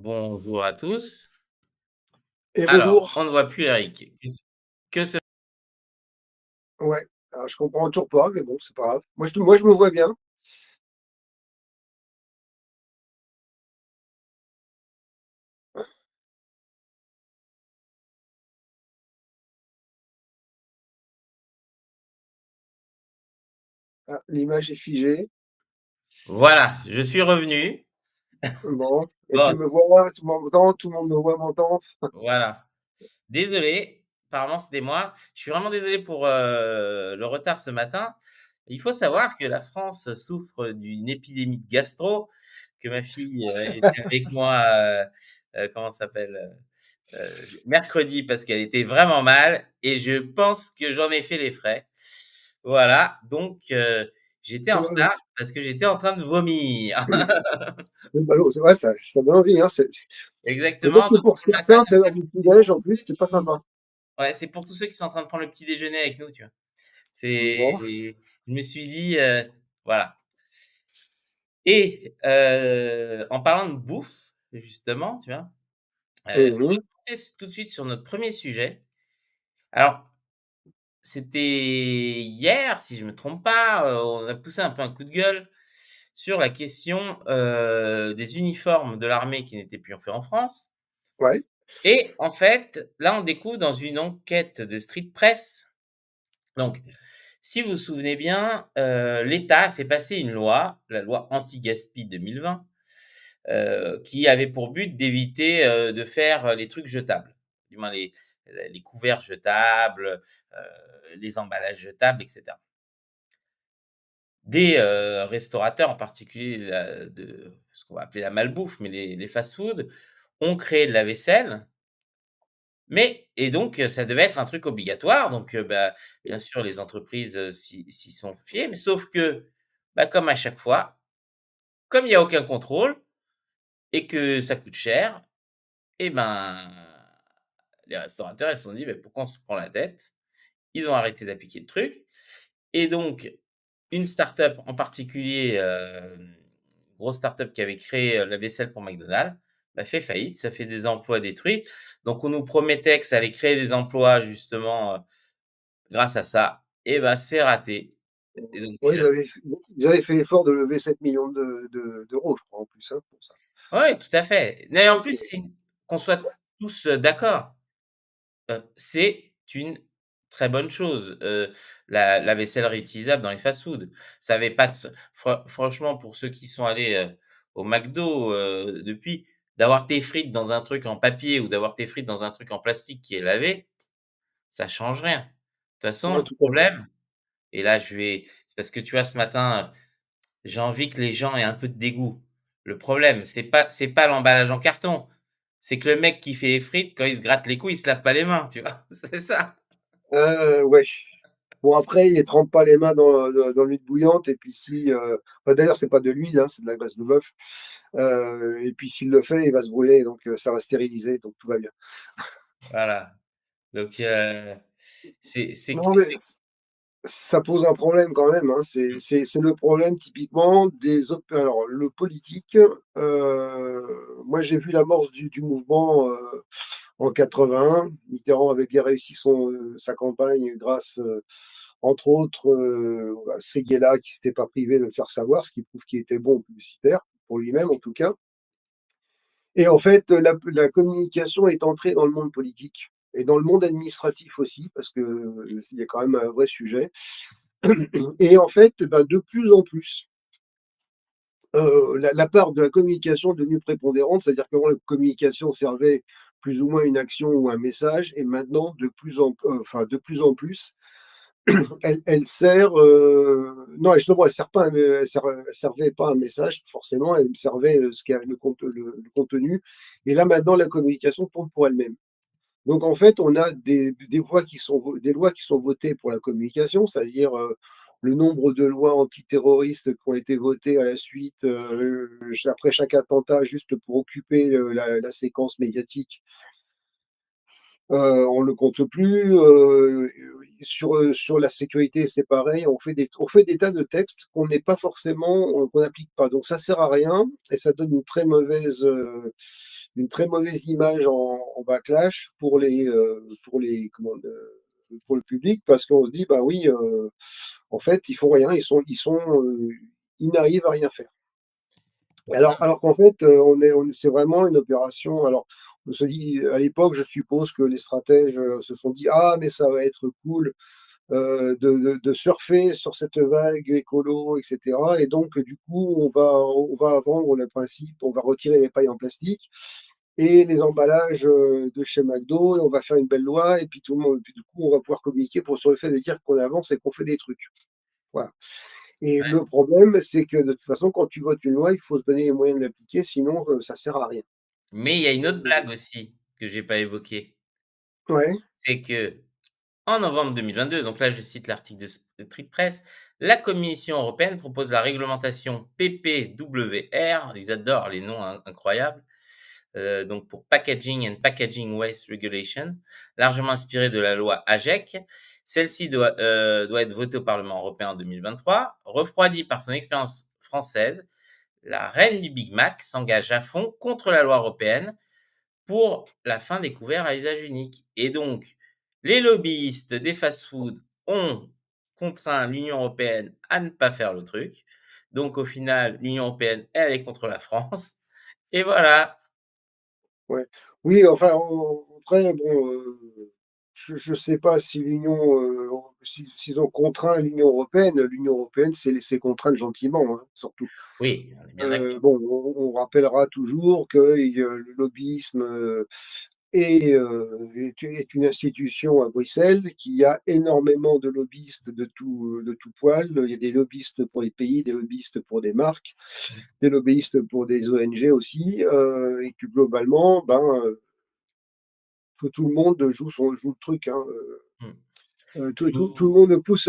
Bonjour à tous. Et Alors, bonjour. on ne voit plus Eric. Que se Ouais, alors je comprends toujours pas, mais bon, c'est pas grave. Moi, je me vois bien. Ah, l'image est figée. Voilà, je suis revenu. Bon, et Bon, tu me vois, tu m'entends, tout le monde me voit, m'entend. voilà. Désolé, apparemment c'était moi. Je suis vraiment désolé pour, le retard ce matin. Il faut savoir que la France souffre d'une épidémie de gastro, que ma fille, était avec moi, comment ça s'appelle? Mercredi parce qu'elle était vraiment mal et je pense que j'en ai fait les frais. Voilà, donc j'étais en Ouais, retard parce que j'étais en train de vomir. le ballot, c'est vrai, ça donne envie, hein. Peut-être Exactement, que donc pour ce matin, certains, c'est l'heure du c'est pour petit-déj, en tous plus, ceux c'est pas qui sympa. ouais, c'est pour tous ceux qui sont en train de prendre le petit déjeuner avec nous, tu vois? C'est Bon. je me suis dit, voilà. Et en parlant de bouffe, justement, tu vois? On va Mmh. passer tout de suite sur notre premier sujet. Alors, c'était hier, si je me trompe pas, on a poussé un peu un coup de gueule sur la question, des uniformes de l'armée qui n'étaient plus faits en France Ouais, et en fait, là, on découvre dans une enquête de Street Press donc si vous vous souvenez bien, l'État a fait passer une loi, la loi anti-gaspi 2020, qui avait pour but d'éviter, de faire, les trucs jetables. Du moins les couverts jetables, les emballages jetables et cetera. Des, restaurateurs, en particulier de ce qu'on va appeler la malbouffe, mais les fast-food, ont créé de la vaisselle, mais et donc ça devait être un truc obligatoire, donc bah, bien sûr les entreprises, s'y sont fiées, mais sauf que, bah, comme à chaque fois, comme il y a aucun contrôle et que ça coûte cher et ben, les restaurateurs, ils se sont dit: «Beh, pourquoi on se prend la tête?» Ils ont arrêté d'appliquer le truc et donc une start-up en particulier, grosse start-up qui avait créé, la vaisselle pour McDonald's, bah, fait faillite, ça fait des emplois détruits. Donc on nous promettait que ça allait créer des emplois justement, grâce à ça et bah, c'est raté et donc ouais, ils avaient fait l'effort de lever 7 millions d'euros, je crois, en plus, hein, pour ça. ouais, tout à fait. Mais en Donc plus, c'est qu'on soit tous, d'accord. C'est une très bonne chose, la vaisselle réutilisable dans les fast-food. Ça avait pas de s franchement, pour ceux qui sont allés, au McDo, depuis, d'avoir tes frites dans un truc en papier ou d'avoir tes frites dans un truc en plastique qui est lavé, ça change rien. De toute façon, ouais, le tout à fait. problème et là, c'est parce que tu vois, ce matin, j'ai envie que les gens aient un peu de dégoût. Le problème, c'est pas l'emballage en carton, c'est que le mec qui fait les frites, quand il se gratte les couilles, il se lave pas les mains, tu vois? C'est ça. Ouais. Bon, après, il trempe pas les mains dans l'huile bouillante et puis si, bah, d'ailleurs, c'est pas de l'huile, hein, c'est de la graisse de bœuf, et puis s'il le fait, il va se brûler donc ça va stériliser, donc tout va bien. Voilà, donc c'est Non, mais ça pose un problème quand même, hein. C'est le problème typiquement des op alors le politique, moi j'ai vu l'amorce du mouvement, en 81. Mitterrand avait bien réussi sa campagne grâce, entre autres, à Séguéla qui s'était pas privé de le faire savoir, ce qui prouve qu'il était bon publicitaire, pour lui-même en tout cas. Et en fait, la communication est entrée dans le monde politique et dans le monde administratif aussi parce que, il y a quand même un vrai sujet. Et en fait, bah, de plus en plus, la part de la communication est devenue prépondérante, c'est-à-dire qu'avant la communication servait plus ou moins une action ou un message et maintenant de plus en plus, elle sert, non, justement, elle servait pas un message forcément, elle servait, ce qui a le contenu et là maintenant la communication tourne pour elle-même. Donc en fait, on a des lois qui sont votées pour la communication, c'est-à-dire, le nombre de lois antiterroristes qui ont été votées à la suite, après chaque attentat juste pour occuper, la séquence médiatique, on le compte plus, sur la sécurité, c'est pareil, on fait des tas de textes qu'on n'est pas forcément qu'on n'applique pas. Donc ça sert à rien et ça donne une très mauvaise image en backlash pour les comment, pour le public parce qu'on se dit: «Bah oui, en fait, ils font rien, ils n'arrivent à rien faire». Alors qu'en fait, c'est vraiment une opération alors, on se dit à l'époque, je suppose que les stratèges, se sont dit: «Ah mais ça va être cool, de surfer sur cette vague écolo et cetera et donc du coup, on va vendre le principe, on va retirer les pailles en plastique et les emballages, de chez McDo et on va faire une belle loi et puis tout le monde puis du coup, on va pouvoir communiquer sur le fait de dire qu'on avance et qu'on fait des trucs». Voilà. Et Ouais. le problème, c'est que de toute façon, quand tu votes une loi, il faut se donner les moyens de l'appliquer, sinon, ça sert à rien. Mais il y a une autre Heu, blague aussi que j'ai pas évoquée. ouais, C'est qu'en novembre 2022, donc là je cite l'article de Street Press, la Commission européenne propose la réglementation PPWR, ils adorent les noms incroyables, donc pour Packaging and Packaging Waste Regulation, largement inspirée de la loi AGEC. Celle-ci doit être votée au Parlement européen en 2023. Refroidie par son expérience française, la reine du Big Mac s'engage à fond contre la loi européenne pour la fin des couverts à usage unique. Et donc, les lobbyistes des fast-foods ont contraint l'Union européenne à ne pas faire le truc. Donc, au final, l'Union européenne, elle est contre la France. Et voilà. ouais. Oui, enfin, après bon, je sais pas si s'ils ont contraint l'Union européenne c'est contraindre gentiment, hein, surtout. Oui, on est bien d'accord. Bon, on rappellera toujours que le lobbyisme, est une institution à Bruxelles, qui a énormément de lobbyistes de tout poil. Il y a des lobbyistes pour les pays, des lobbyistes pour des marques, des lobbyistes pour des ONG aussi, et que globalement, ben, que tout le monde joue le truc, hein, Mmh. tout le Jou monde pousse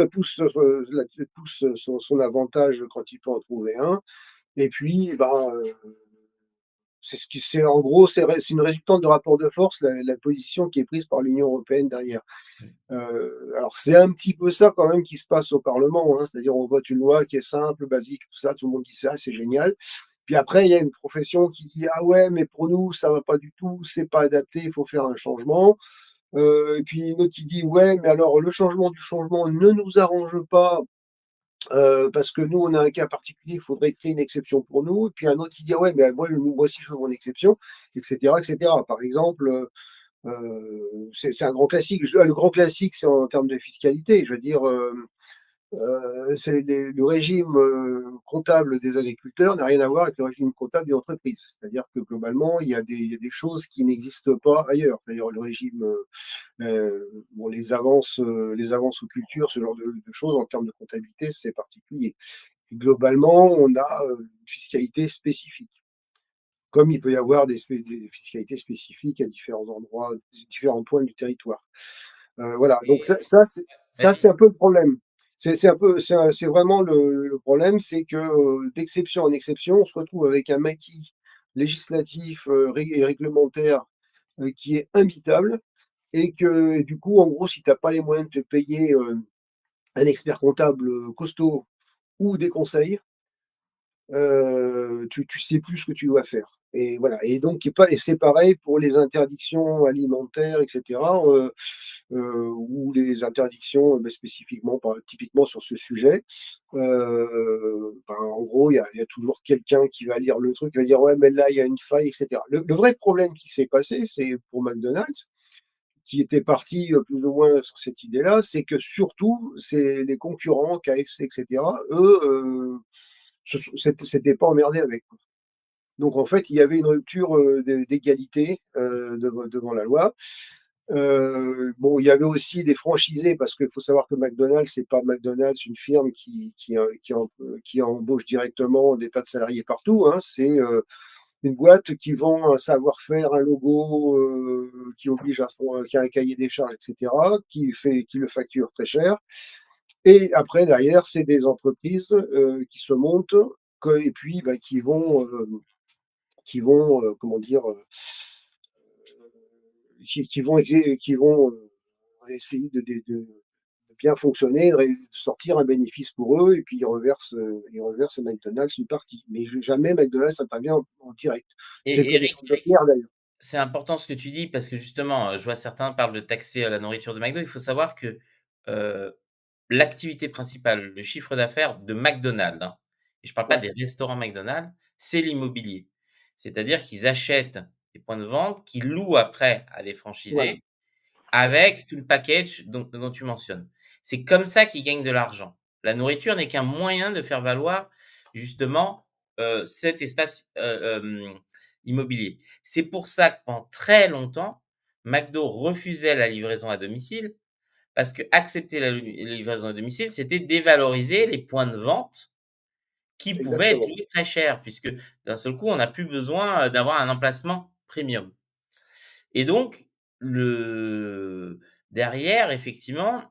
son avantage quand il peut en trouver un et puis, ben, c'est en gros, c'est une résultante de rapport de force, la position qui est prise par l'Union européenne derrière. Alors c'est un petit peu ça quand même qui se passe au Parlement, hein, c'est-à-dire on vote une loi qui est simple, basique, tout ça, tout le monde dit ça, c'est génial. Puis après, il y a une profession qui dit: «Ah ouais, mais pour nous, ça va pas du tout, c'est pas adapté, il faut faire un changement». Et puis une autre qui dit: «Ouais, mais alors le changement du changement ne nous arrange pas, parce que nous, on a un cas particulier, il faudrait créer une exception pour nous». Et puis un autre qui dit: «Ah ouais, mais moi aussi je veux mon exception», et cetera, et cetera. Par exemple, c'est un grand classique. Le grand classique, c'est en termes de fiscalité. Je veux dire, c'est le régime, comptable des agriculteurs n'a rien à voir avec le régime comptable d'une entreprise. C'est-à-dire que globalement, il y a des choses qui n'existent pas ailleurs. D'ailleurs, le régime, bon, les avances aux cultures, ce genre de choses en termes de comptabilité, c'est particulier. Et globalement, on a, une fiscalité spécifique. Comme il peut y avoir des fiscalités spécifiques à différents endroits, différents points du territoire. Voilà, donc et ça vas-y. c'est un peu le problème. C'est vraiment le problème, c'est que, d'exception en exception, on se retrouve avec un maquis législatif, et réglementaire, qui est imbitable et du coup, en gros, si tu as pas les moyens de te payer, un expert comptable, costaud ou des conseils, tu sais plus ce que tu dois faire et voilà et donc et c'est pareil pour les interdictions alimentaires et cetera, ou les interdictions, spécifiquement typiquement sur ce sujet. Ben, en gros, il y a toujours quelqu'un qui va lire le truc, qui va dire: «Ouais, mais là, il y a une faille» et cetera. Le vrai problème qui s'est passé, c'est pour McDonald's, qui était parti, plus ou moins sur cette idée-là, c'est que surtout, c'est les concurrents, KFC et cetera, eux, s'étaient pas emmerdés avec. Donc en fait, il y avait une rupture, d'égalité, devant la loi. Bon, il y avait aussi des franchisés parce qu'il faut savoir que McDonald's, c'est pas McDonald's, une firme qui embauche directement des tas de salariés partout, hein. C'est, une boîte qui vend un savoir-faire, un logo, qui a un cahier des charges et cetera, qui le facture très cher et après derrière, c'est des entreprises, qui se montent et puis, bah, comment dire? Qui vont, essayer de bien fonctionner, de sortir un bénéfice pour eux et puis ils reversent à McDonald's une partie. Mais jamais McDonald's intervient en direct. C'est Et que des choses de pierre d'ailleurs. c'est important ce que tu dis parce que justement, je vois certains parlent de taxer, la nourriture de McDo. Il faut savoir que, heu, l'activité principale, le chiffre d'affaires de McDonald's, hein, et je parle pas Ouais, des restaurants McDonald's, c'est l'immobilier. C'est-à-dire qu'ils achètent des points de vente, qu'ils louent après à des voilà, franchisés avec tout le package dont tu mentionnes. C'est comme ça qu'ils gagnent de l'argent. La nourriture n'est qu'un moyen de faire valoir justement, cet espace, immobilier. C'est pour ça que pendant très longtemps, McDo refusait la livraison à domicile parce qu'accepter la livraison à domicile, c'était dévaloriser les points de vente qui pouvaient être exactement. loués très cher puisque d'un seul coup, on n'a plus besoin, d'avoir un emplacement premium. Et donc le derrière effectivement,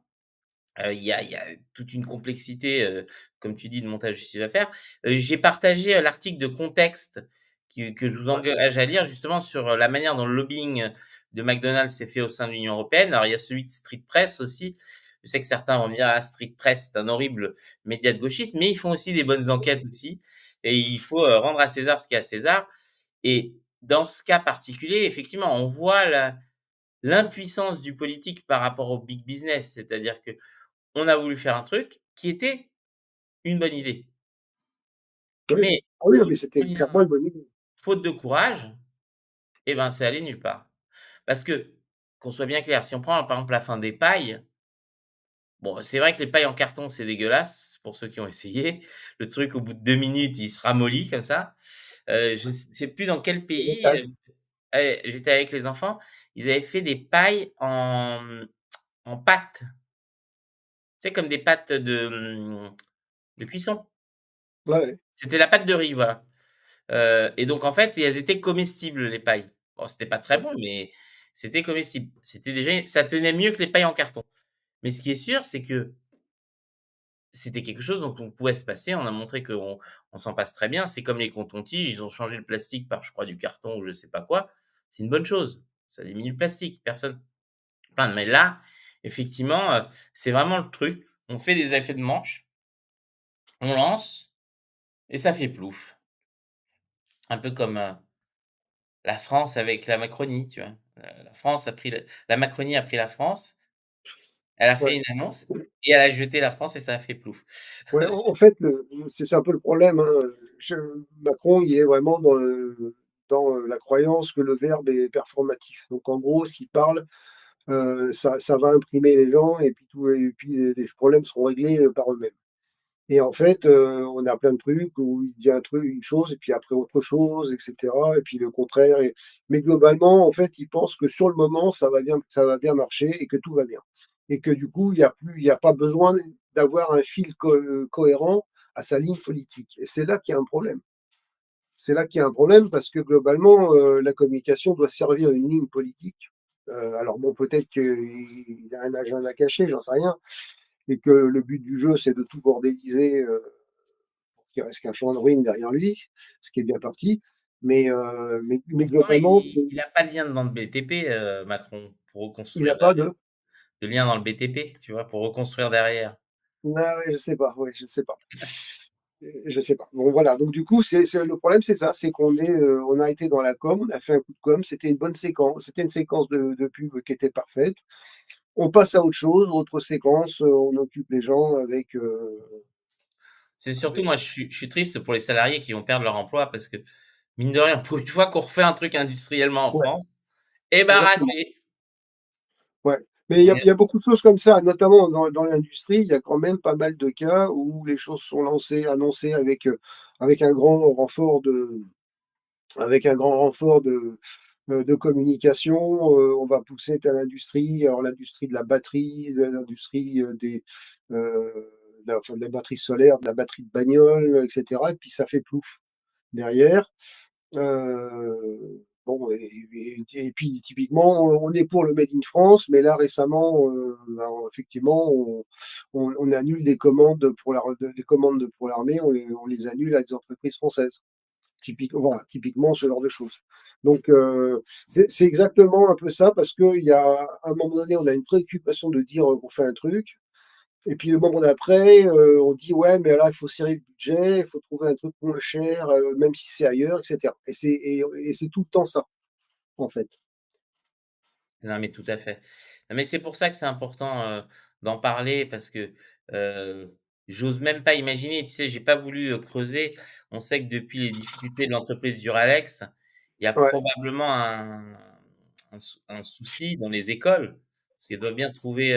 il y a toute une complexité, comme tu dis, de montage du chiffre d'affaires. J'ai partagé, l'article de contexte que je vous Ouais, engage à lire justement sur, la manière dont le lobbying, de McDonald's s'est fait au sein de l'Union européenne. Alors il y a celui de Street Press aussi. Je sais que certains vont me dire: «Ah Street Press, c'est un horrible média de gauchistes», mais ils font aussi des bonnes enquêtes aussi et il faut, rendre à César ce qui est à César et dans ce cas particulier, effectivement, on voit l'impuissance du politique par rapport au big business. C'est-à-dire qu'on a voulu faire un truc qui était une bonne idée, oui. mais Ah oui, non, faute mais de c'était moyens, clairement une bonne idée. faute de courage, et ben, c'est allé nulle part. Parce que, qu'on soit bien clair, si on prend par exemple la fin des pailles, bon, c'est vrai que les pailles en carton, c'est dégueulasse pour ceux qui ont essayé. Le truc au bout de 2 minutes, il se ramollit comme ça. Je sais plus dans quel Ça pays, m'étonne. j'étais avec les enfants, ils avaient fait des pailles en pâte. Tu sais, comme des pâtes de cuisson. Ouais, ouais, C'était la pâte de riz, voilà, et donc en fait, elles étaient comestibles, les pailles. Bon, c'était pas très ouais. bon, mais c'était comestible. C'était déjà ça tenait mieux que les pailles en carton. Mais ce qui est sûr, c'est que c'était quelque chose dont on pouvait se passer. On a montré qu'on s'en passe très bien. C'est comme les cotons-tiges, ils ont changé le plastique par, je crois, du carton ou je sais pas quoi. C'est une bonne chose. Ça diminue le plastique, personne plaint. Mais là, effectivement, c'est vraiment le truc. On fait des effets de manche, on lance et ça fait plouf. Un peu comme, la France avec la Macronie, tu vois? La France a pris la Macronie a pris la France, elle a fait Ouais. une annonce et elle a jeté la France et ça a fait plouf. Ouais, en fait, c'est un peu le problème, hein, je Macron, il est vraiment dans la croyance que le verbe est performatif. Donc en gros, s'il parle, ça va imprimer les gens et puis les problèmes seront réglés, par eux-mêmes. Et en fait, on a plein de trucs où il dit un truc, une chose et puis après autre chose et cetera et puis le contraire mais globalement, en fait, il pense que sur le moment, ça va bien marcher et que tout va bien. Et que du coup, il y a pas besoin d'avoir un fil cohérent à sa ligne politique et c'est là qu'il y a un problème. C'est là qu'il y a un problème parce que globalement, la communication doit servir une ligne politique. Alors bon, peut-être qu'il a un agenda caché, j'en sais rien et que le but du jeu, c'est de tout bordéliser, qu'il reste qu'un champ de ruines derrière lui, ce qui est bien parti. Mais Pourtant, globalement, il a pas de lien dans le BTP, Macron, pour il n'a reconstruire pas de de lien dans le BTP, tu vois? Pour reconstruire derrière. ah ouais, je sais pas, ouais, je sais pas. Je sais pas. Bon voilà, donc du coup, c'est le problème, c'est ça, c'est on a été dans la com, on a fait un coup de com, c'était une bonne séquence, c'était une séquence de pub qui était parfaite. On passe à autre chose, autre séquence, on occupe les gens C'est surtout avec moi, je suis triste pour les salariés qui vont perdre leur emploi parce que, mine de rien, pour une fois qu'on refait un truc industriellement en ouais, France, eh ben exactement. raté. Ouais, mais Et il y a beaucoup de choses comme ça, notamment dans l'industrie, il y a quand même pas mal de cas où les choses sont annoncées avec un grand renfort de avec un grand renfort de communication, on va pousser telle industrie, alors l'industrie de la batterie, de l'industrie, de la batterie solaire, de la batterie de bagnole, et cetera et puis ça fait plouf derrière. Bon et puis typiquement, on est pour le made in France, mais là récemment, ben, effectivement, on annule des commandes pour l'armée, on les annule à des entreprises françaises. Typiquement ce genre de choses. Donc c'est exactement un peu ça parce qu'il y a à un moment donné, on a une préoccupation de dire, qu'on fait un truc et puis le moment d'après, on dit: «Ouais, mais là, il faut serrer le budget, il faut trouver un truc moins cher, même si c'est ailleurs» et cetera et c'est tout le temps ça. en fait. Non, mais tout à fait. Non, mais c'est pour ça que c'est important, d'en parler parce que, j'ose même pas imaginer, tu sais, j'ai pas voulu, creuser. On sait que depuis les difficultés de l'entreprise Duralex, il y a Ouais. probablement un souci dans les écoles, parce qu'elles doivent bien trouver,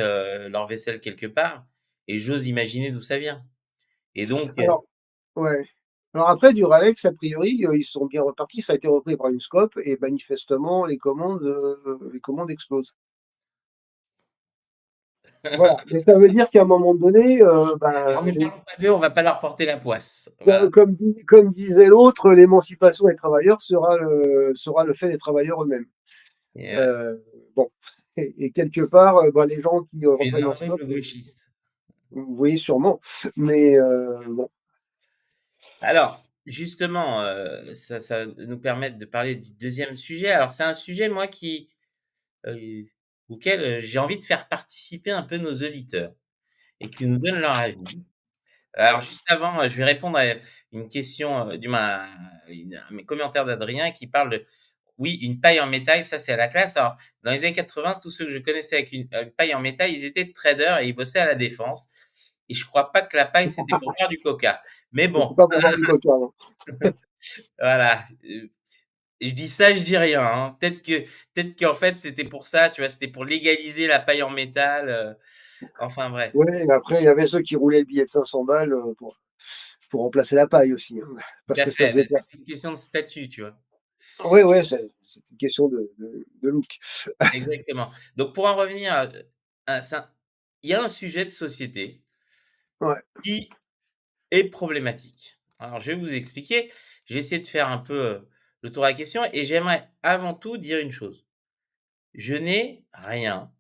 leur vaisselle quelque part et j'ose imaginer d'où ça vient et donc Alors ouais. Alors après Duralex, a priori, ils sont bien repartis. Ça a été repris par Enscope et manifestement les commandes explosent. Voilà, mais ça veut dire qu'à un moment donné, alors ne parlons pas d'eux, on va pas leur porter la poisse. co Voilà comme disait l'autre, l'émancipation des travailleurs sera le fait des travailleurs eux-mêmes. et Bon et quelque part, les gens qui, tu es reprennent un Enscope, horrible gauchiste. oui sûrement, mais bon, Alors, justement, ça va nous permettre de parler du deuxième sujet. Alors c'est un sujet moi heu, auquel, j'ai envie de faire participer un peu nos auditeurs et qu'ils nous donnent leur avis. Alors juste avant, je vais répondre à une question, du moins à mes commentaires d'Adrien qui parle de oui, une paille en métal, ça c'est à la classe. Alors dans les années 80, tous ceux que je connaissais avec une paille en métal, ils étaient traders et ils bossaient à la défense et je crois pas que la paille, c'était pour boire du coca. Mais c'est bon, pas pour boire du coca, non. voilà, je dis ça, je dis rien, hein. Peut-être qu'en fait, c'était pour ça, tu vois? C'était pour légaliser la paille en métal, enfin bref. Ouais, et après il y avait ceux qui roulaient le billet de 500 balles, pour remplacer la paille aussi, hein, Tout parce à que ça fait, faisait mais ça, peur. c'est une question de statut, tu vois? Ouais, ouais, c'est une question de look. Exactement. Donc pour en revenir à ça, il y a un sujet de société Ouais, qui est problématique. Alors je vais vous expliquer, je vais essayer de faire un peu, le tour de la question et j'aimerais avant tout dire une chose. Je n'ai rien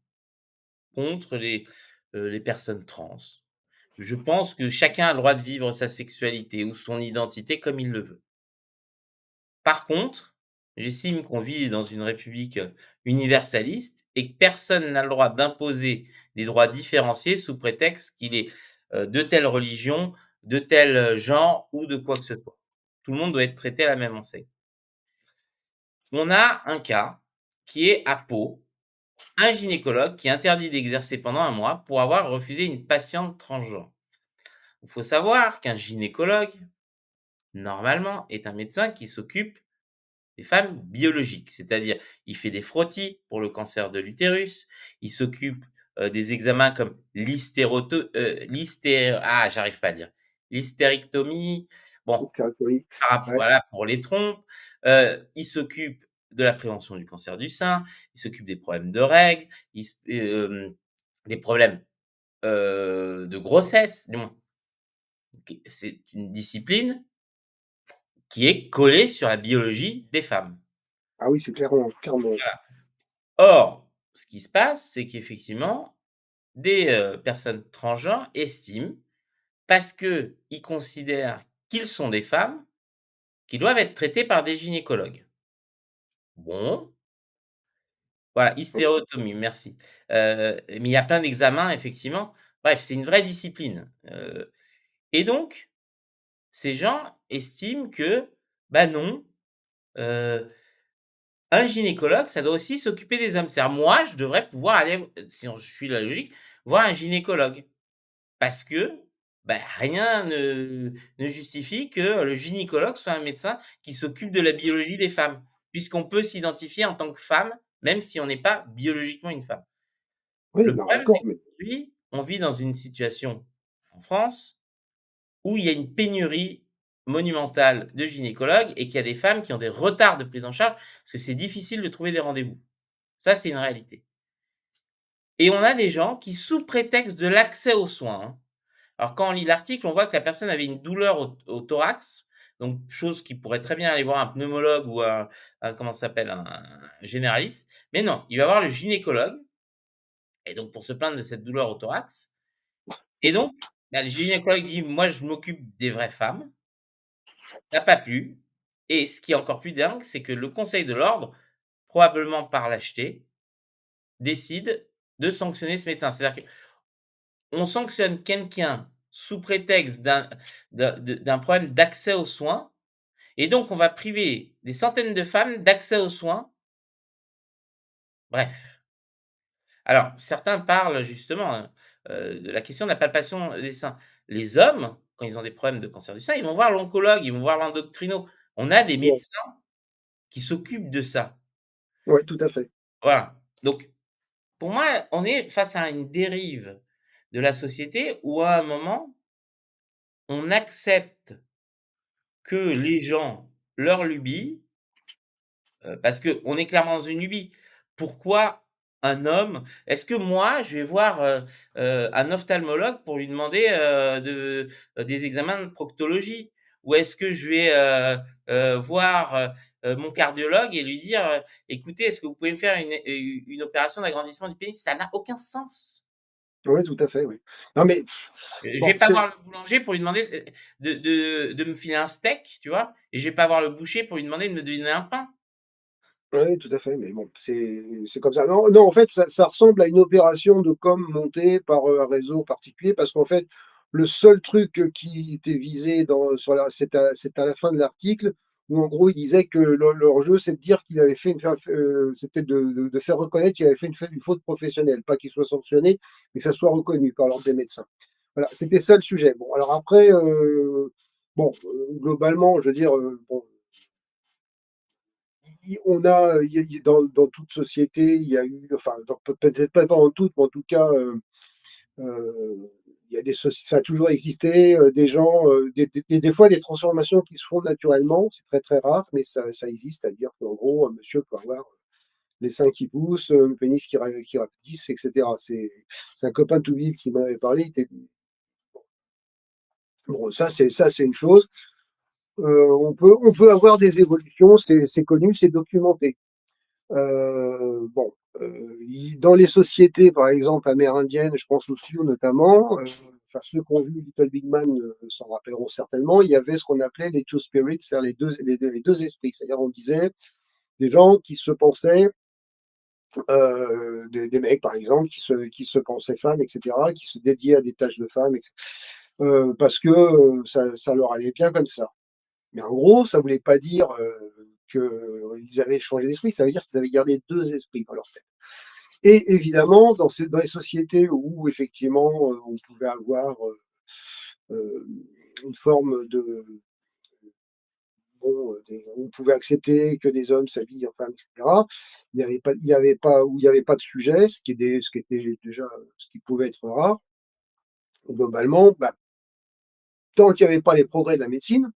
contre les personnes trans. Je pense que chacun a le droit de vivre sa sexualité ou son identité comme il le veut. Par contre, j'estime qu'on vit dans une république, universaliste et que personne n'a le droit d'imposer des droits différenciés sous prétexte qu'il est, de telle religion, de tel, genre ou de quoi que ce soit. Tout le monde doit être traité à la même enseigne. On a un cas qui est à Pau, un gynécologue qui interdit d'exercer pendant un mois pour avoir refusé une patiente transgenre. Il faut savoir qu'un gynécologue, normalement, est un médecin qui s'occupe des femmes biologiques, c'est-à-dire il fait des frottis pour le cancer de l'utérus, il s'occupe, des examens comme j'arrive pas à dire, l'hystérectomie, bon, oui. Ouais. voilà, pour les trompes, il s'occupe de la prévention du cancer du sein, il s'occupe des problèmes de règles, des problèmes, de grossesse, du moins. OK, c'est une discipline qui est collée sur la biologie des femmes. Ah oui, c'est clairement. Or, ce qui se passe, c'est qu'effectivement, des, personnes transgenres estiment, parce qu'ils considèrent qu'ils sont des femmes, qu'ils doivent être traités par des gynécologues. Bon, voilà, hystérotomie, merci. Mais il y a plein d'examens effectivement. Bref, c'est une vraie discipline, et donc ces gens estiment que, bah, non, heu un gynécologue, ça doit aussi s'occuper des hommes. C'est-à-dire moi, je devrais pouvoir aller, si on suit la logique, voir un gynécologue. Parce que, bah, rien ne justifie que le gynécologue soit un médecin qui s'occupe de la biologie des femmes, puisqu'on peut s'identifier en tant que femme, même si on n'est pas biologiquement une femme. Oui, Le non, problème, c'est d'accord, mais qu'aujourd'hui, on vit dans une situation en France où il y a une pénurie monumentale de gynécologues et qu'il y a des femmes qui ont des retards de prise en charge, parce que c'est difficile de trouver des rendez-vous. Ça, c'est une réalité et on a des gens qui, sous prétexte de l'accès aux soins, hein, alors quand on lit l'article, on voit que la personne avait une douleur au thorax, donc chose qui pourrait très bien aller voir un pneumologue ou un comment ça s'appelle? Un généraliste, mais non, il va voir le gynécologue et donc pour se plaindre de cette douleur au thorax et donc, bah, le gynécologue dit: «Moi, je m'occupe des vraies femmes». Ça a pas plu et ce qui est encore plus dingue, c'est que le conseil de l'ordre, probablement par lâcheté, décide de sanctionner ce médecin. C'est-à-dire qu'on sanctionne quelqu'un sous prétexte d'un problème d'accès aux soins et donc on va priver des centaines de femmes d'accès aux soins Bref. Alors, certains parlent justement, de la question de la palpation des seins. Les hommes, quand ils ont des problèmes de cancer du sein, ils vont voir l'oncologue, ils vont voir l'endocrino. On a des Ouais, médecins qui s'occupent de ça. ouais, tout à fait. Voilà. Donc, pour moi, on est face à une dérive de la société où, à un moment, on accepte que les gens, leur lubie, parce qu'on est clairement dans une lubie. Pourquoi un homme est-ce que moi, je vais voir, un ophtalmologue pour lui demander, des examens de proctologie? Ou est-ce que je vais, voir, mon cardiologue et lui dire, «Écoutez, est-ce que vous pouvez me faire une opération d'agrandissement du pénis?» Ça n'a aucun sens. Oui, tout à fait, oui. Non mais Je bon, vais pas voir le boulanger pour lui demander, de me filer un steak, tu vois? Et je vais pas voir le boucher pour lui demander de me donner un pain. oui, tout à fait, mais bon, c'est comme ça. Non, non, en fait, ça ressemble à une opération de com montée par, un réseau particulier parce qu'en fait, le seul truc, qui était visé dans sur la c'est à la fin de l'article où en gros, il disait que leur jeu, c'est de dire qu'il avait fait une fa c'était de faire reconnaître qu'il avait fait une faute professionnelle, pas qu'il soit sanctionné, mais que ça soit reconnu par l'ordre des médecins. Voilà, c'était ça le sujet. Bon, alors après, bon, globalement, je veux dire, bon, i on a, il y a dans toute société, il y a eu enfin, dans peut-être pas dans toutes, mais en tout cas, il y a des soci ça a toujours existé, des gens, des fois des transformations qui se font naturellement, c'est très, très rare, mais ça existe. C'est-à-dire qu'en gros, un monsieur peut avoir les seins qui poussent, le pénis qui rapetisse et cetera. C'est un copain de tout vif qui m'en avait parlé, il était bon, ça c'est une chose. On peut avoir des évolutions, c'est connu, c'est documenté. Bon, il dans les sociétés, par exemple, amérindiennes, je pense aux Sioux notamment, enfin ceux qui ont vu Little Big Man, s'en rappelleront certainement, il y avait ce qu'on appelait les two spirits, c'est-à-dire les deux esprits. C'est-à-dire on disait des gens qui se pensaient, des mecs par exemple qui se pensaient femmes et cetera, qui se dédiaient à des tâches de femmes parce que, ça leur allait bien comme ça. Mais en gros, ça voulait pas dire, qu'ils avaient changé d'esprit, ça veut dire qu'ils avaient gardé 2 esprits dans leur tête. Et évidemment, dans les sociétés où effectivement, on pouvait avoir, heu, une forme de bon, des on pouvait accepter que des hommes s'habillent en femmes et cetera. Il y avait pas où il y avait pas de sujet, ce qui était déjà ce qui pouvait être rare. Globalement, bah, tant qu'il y avait pas les progrès de la médecine,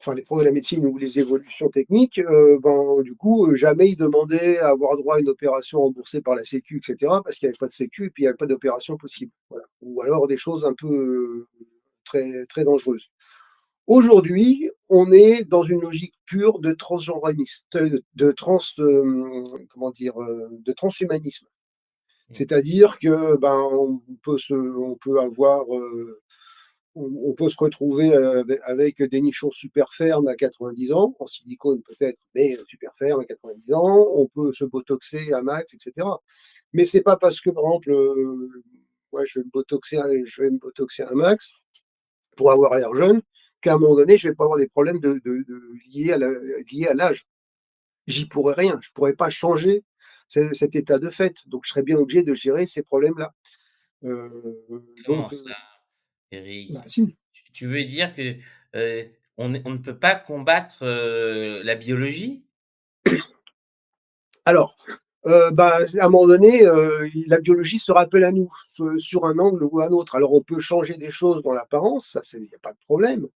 enfin les progrès de la médecine ou les évolutions techniques, ben, du coup, jamais ils demandaient à avoir droit à une opération remboursée par la sécu et cetera, parce qu'il y avait pas de sécu et puis il y avait pas d'opération possible, voilà. Ou alors des choses un peu, très très dangereuses. Aujourd'hui, on est dans une logique pure de transgenréisme, comment dire? De transhumanisme. Mmh. C'est-à-dire que, ben, on peut avoir, on peut se retrouver, avec des nichons super fermes à 90 ans, en silicone peut-être, mais super fermes à 90 ans. On peut se botoxer à max et cetera. Mais c'est pas parce que, par exemple, moi je vais me botoxer un max pour avoir l'air jeune, qu'à un moment donné, je vais pas avoir des problèmes liés à l'âge. J'y pourrais rien, je pourrais pas changer cet état de fait, donc je serais bien obligé de gérer ces problèmes-là. Comment Donc ça, Eric? bah si. Tu veux dire que, on ne peut pas combattre, la biologie? Alors, bah, à un moment donné, la biologie se rappelle à nous, sur un angle ou un autre. Alors on peut changer des choses dans l'apparence, ça c'est il y a pas de problème,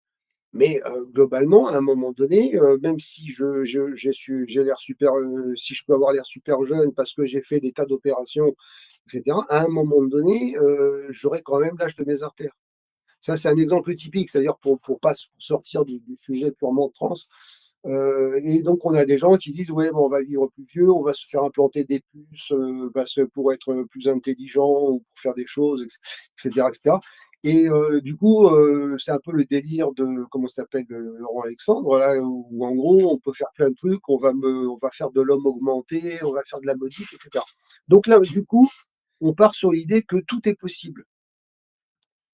mais globalement, à un moment donné, même si j'ai l'air super, si je peux avoir l'air super jeune parce que j'ai fait des tas d'opérations et cetera, à un moment donné, j'aurai quand même l'âge de mes artères. Ça, c'est un exemple typique, c'est-à-dire pour pas sortir du sujet purement trans. Et donc on a des gens qui disent: «Ouais, ben, on va vivre plus vieux, on va se faire implanter des puces, parce que pour être plus intelligent ou pour faire des choses et cetera». Et du coup, c'est un peu le délire de comment ça s'appelle, Laurent Alexandre là, où en gros on peut faire plein de trucs, on va faire de l'homme augmenté, on va faire de la modif et cetera. Donc là, du coup, on part sur l'idée que tout est possible.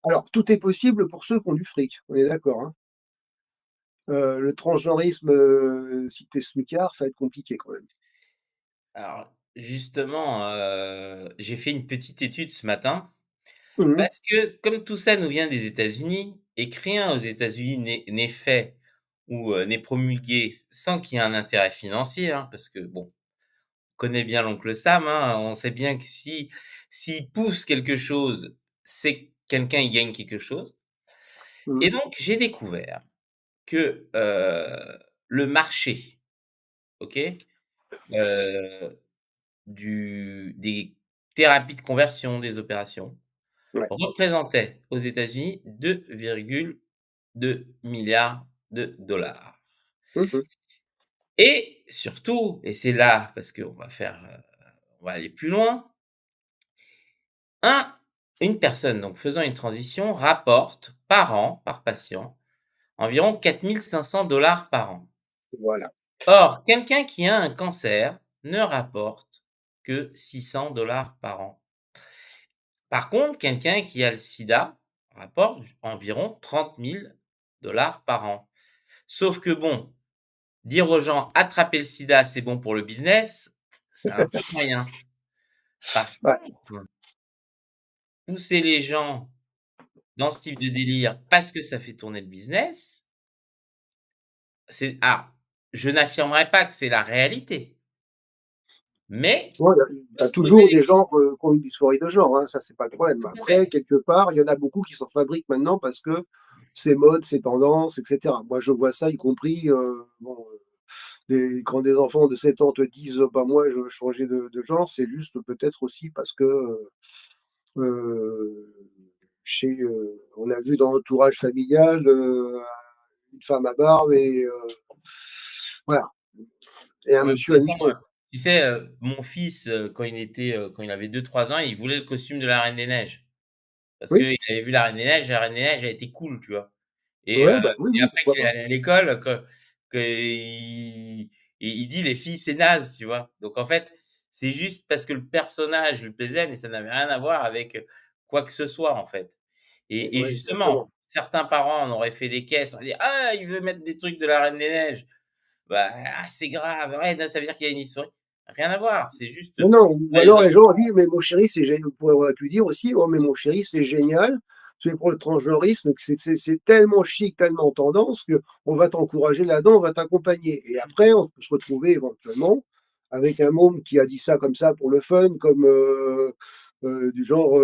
Alors tout est possible pour ceux qui ont du fric, on est d'accord, hein? Le transgenrisme, si tu es smicard, ça va être compliqué quand même. Alors justement, j'ai fait une petite étude ce matin Mmh mh. parce que comme tout ça nous vient des États-Unis et que rien aux États-Unis n'est fait ou, n'est promulgué sans qu'il y ait un intérêt financier, hein, parce que bon, on connaît bien l'oncle Sam, hein, on sait bien que s'il pousse quelque chose, c'est que quelqu'un y gagne quelque chose Mmh. et donc j'ai découvert que, le marché, OK? Heu, des thérapies de conversion, des opérations, Ouais. représentait aux États-Unis 2,2 milliards de dollars Mmh mh. et surtout, et c'est là parce qu'on va faire, on va aller plus loin, un une personne donc faisant une transition rapporte par an, par patient, environ 4 500 $ par an. Voilà. Or, quelqu'un qui a un cancer ne rapporte que 600 $ par an. Par contre, quelqu'un qui a le sida rapporte environ 30 000 $ par an. Sauf que bon, dire aux gens: «Attraper le sida, c'est bon pour le business», c'est un peu moyen. Par Ouais. contre, pousser les gens dans ce type de délire parce que ça fait tourner le business, c'est je n'affirmerai pas que c'est la réalité, mais Ouais, faut tu as se poser toujours les des gens, qui ont une dysphorie de genre, hein, ça c'est pas le problème. tout à Après, fait. quelque part, il y en a beaucoup qui s'en fabriquent maintenant parce que c'est mode, c'est tendance et cetera. Moi, je vois ça y compris, bon, quand des enfants de 7 ans te disent: «Bah, moi, je veux changer de genre», c'est juste peut-être aussi parce que, on a vu dans l'entourage familial, une femme à barbe et voilà, et un Ouais, de monsieur toute à façon, nichon. tu sais, mon fils, quand il avait 2 3 ans, il voulait le costume de la Reine des Neiges. Parce Oui, qu'il avait vu la Reine des Neiges et la Reine des Neiges, elle était cool, tu vois? Et ouais, bah, oui, et oui, après pourquoi qu'il est pas. allé à l'école, il dit: «Les filles, c'est naze», tu vois? Donc en fait, c'est juste parce que le personnage lui plaisait, mais ça n'avait rien à voir avec, quoi que ce soit, en fait. Et Ouais, exactement. justement, certains parents en auraient fait des caisses, on aurait dit: «Ah, il veut mettre des trucs de la Reine des Neiges». Bah, c'est grave, ouais, non, ça veut dire qu'il y a une histoire. Rien à voir, c'est juste, Non, non, ou bah, les alors les gens ont enfants. dit: «Mais mon chéri, c'est gé», on aurait pu dire aussi: «Oh mais mon chéri, c'est génial, tu es pour le transgenrisme, que c'est tellement chic, tellement tendance qu'on va t'encourager là-dedans, on va t'accompagner», et après on peut se retrouver éventuellement avec un môme qui a dit ça comme ça pour le fun, comme, du genre,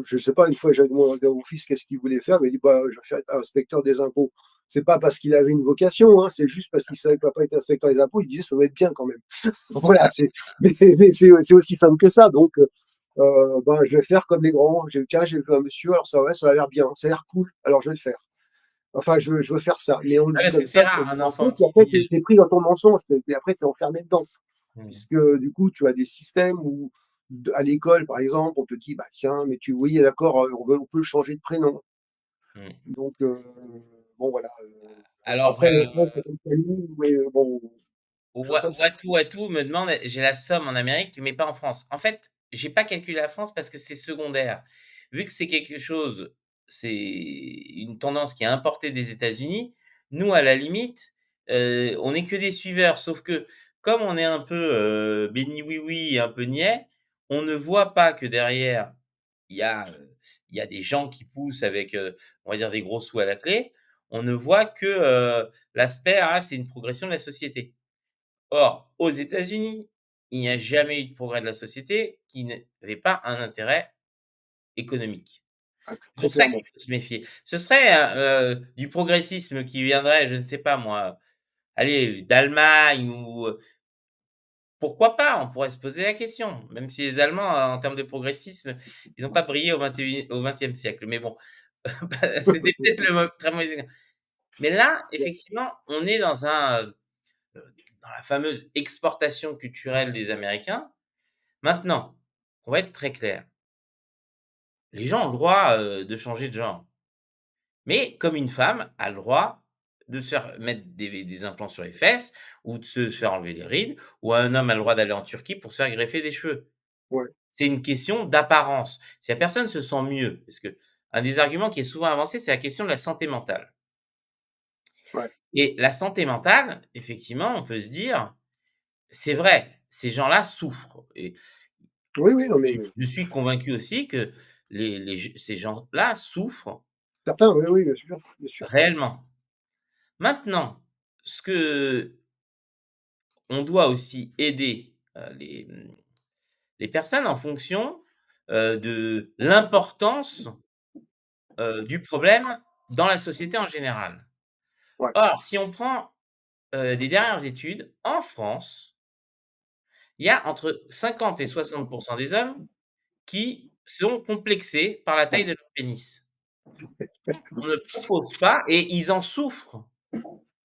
je sais pas, une fois j'avais demandé à mon fils qu'est-ce qu'il voulait faire, il m'a dit: «Bah, je vais faire inspecteur des impôts». C'est pas parce qu'il avait une vocation, hein, c'est juste parce qu'il savait que papa était inspecteur des impôts, il disait: «Ça doit être bien quand même». Voilà, c'est aussi simple que ça. Donc, ben, je vais faire comme les grands. Tiens, j'ai vu un monsieur, alors ça, ouais, ça a l'air bien, ça a l'air cool, alors je vais le faire. Enfin, je veux faire ça. Mais on le Ah, dit parce que comme c'est ça sans rare un nuancer, enfant puis qui après, dit, tu es pris dans ton mensonge, puis après, tu es enfermé dedans. mmh, Puisque du coup, tu as des systèmes où, à l'école, par exemple, on te dit: «Bah tiens, mais tu oui, d'accord, on peut changer de prénom». mmh. Donc, bon voilà, Alors, après en France, c'est comme ça, mais bon, choses comme ça. Watou me demande: «J'ai la somme en Amérique, mais pas en France». En fait, j'ai pas calculé la France parce que c'est secondaire. Vu que c'est quelque chose, c'est une tendance qui est importée des États-Unis, nous, à la limite, on est que des suiveurs. Sauf que comme on est un peu, béni oui oui et un peu niais, on ne voit pas que derrière, il y a, heu, il y a des gens qui poussent avec, on va dire des gros sous à la clé. On ne voit que, l'aspect: «Ah, c'est une progression de la société». Or, aux États-Unis, il n'y a jamais eu de progrès de la société qui n'avait pas un intérêt économique. Ah, C'est très pour ça clairement. qu'il faut se méfier. Ce serait, du progressisme qui viendrait, je ne sais pas moi, allez, d'Allemagne ou, pourquoi pas? On pourrait se poser la question, même si les Allemands, en termes de progressisme, ils n'ont pas brillé au 20e siècle. Mais bon, c'était peut-être le très mauvais exemple. Mais là, effectivement, on est dans la fameuse exportation culturelle des Américains. Maintenant, on va être très clair, les gens ont le droit, de changer de genre, mais comme une femme a le droit de se faire mettre des implants sur les fesses ou de se faire enlever les rides, ou un homme a le droit d'aller en Turquie pour se faire greffer des cheveux. Ouais, C'est une question d'apparence. Si la personne se sent mieux, parce qu'un des arguments qui est souvent avancé, c'est la question de la santé mentale, ouais. et la santé mentale, effectivement, on peut se dire: c'est vrai, ces gens-là souffrent et Oui, oui, non, mais je suis convaincu aussi que ces gens-là souffrent certains, oui, oui, bien sûr, bien sûr. réellement. Maintenant, ce que on doit aussi aider, les personnes en fonction, de l'importance, du problème dans la société en général. Ouais, Or, si on prend, les dernières études, en France, il y a entre 50 et 60 des hommes qui sont complexés par la taille de leur pénis. On ne propose pas et ils en souffrent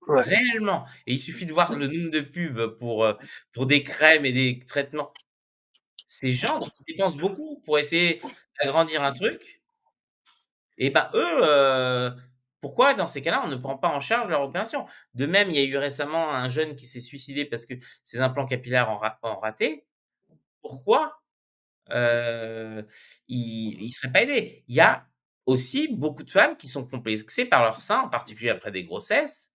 ouais, réellement et il suffit de voir le nombre de pubs pour des crèmes et des traitements. Ces gens donc ils dépensent beaucoup pour essayer d'agrandir un truc et ben, eux, pourquoi dans ces cas-là, on ne prend pas en charge leur opération? De même, il y a eu récemment un jeune qui s'est suicidé parce que ses implants capillaires ont raté. Pourquoi, heu, il serait pas aidé? Il y a aussi beaucoup de femmes qui sont complexées par leurs seins, en particulier après des grossesses.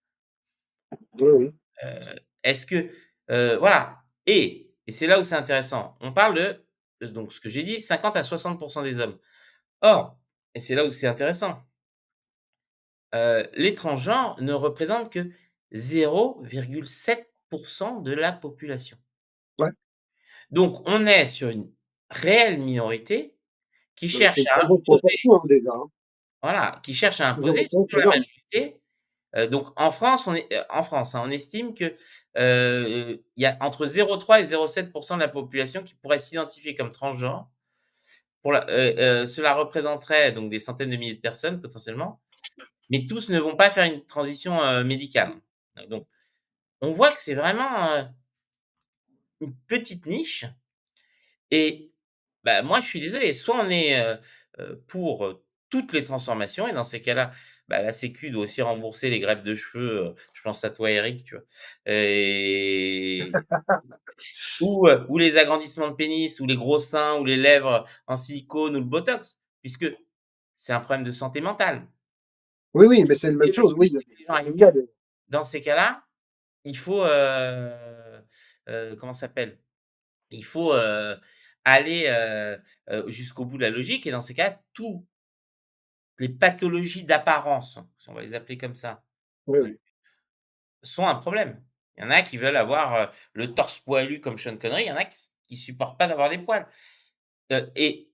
oui, oui, Est-ce que, voilà et c'est là où c'est intéressant. On parle de donc ce que j'ai dit, 50 à 60 des hommes. Or et c'est là où c'est intéressant, les transgenres ne représentent que 0,7 de la population. ouais. Donc on est sur une réelle minorité qui Non, mais c'est cherche une à très grosse imposer proportion, hein, déjà, hein. voilà, qui cherche à imposer 0,5, sur c'est la énorme. majorité. Donc en France, en France, hein, on estime que, il y a entre 0,3 et 0,7 de la population qui pourrait s'identifier comme transgenre. Cela représenterait donc des centaines de milliers de personnes potentiellement, mais tous ne vont pas faire une transition, médicale. Donc on voit que c'est vraiment, une petite niche et bah, moi je suis désolé, soit on est, pour, toutes les transformations et dans ces cas-là, bah, la sécu doit aussi rembourser les greffes de cheveux, je pense à toi Eric, tu vois? Et ou les agrandissements de pénis ou les gros seins ou les lèvres en silicone ou le botox, puisque c'est un problème de santé mentale. Oui, oui, mais c'est la même Et chose, oui, si les gens dans le aillent cas mieux, de dans ces cas-là, il faut, comment ça s'appelle? Il faut, aller, jusqu'au bout de la logique et dans ces cas, toutes les pathologies d'apparence, si on va les appeler comme ça, oui, oui. sont un problème. Il y en a qui veulent avoir, le torse poilu comme Sean Connery, il y en a qui supportent pas d'avoir des poils. Et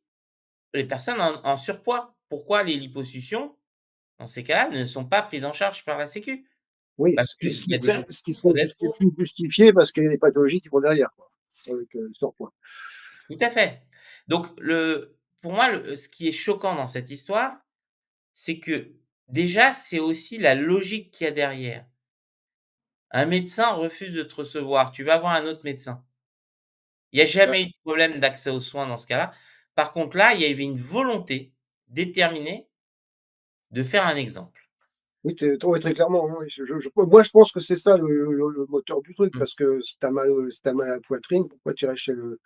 les personnes en surpoids, pourquoi les liposuctions, dans ces cas-là, ne sont pas prises en charge par la sécu? Oui, Parce qu'il y a des gens qui ce qui sont serait modestes. plus justifié parce qu'il y a des pathologies qui vont derrière, quoi, avec, le surpoids. Tout à fait. Donc pour moi, ce qui est choquant dans cette histoire, c'est que déjà, c'est aussi la logique qu'il y a derrière. Un médecin refuse de te recevoir, tu vas voir un autre médecin. Il n'y a Ouais. jamais eu de problème d'accès aux soins dans ce cas-là. Par contre là, il y avait une volonté déterminée de faire un exemple. Oui, ouais, très clairement, hein, oui, moi, je pense que c'est ça le moteur du truc, Mmh. parce que si tu mal à la poitrine, pourquoi tu irais chez le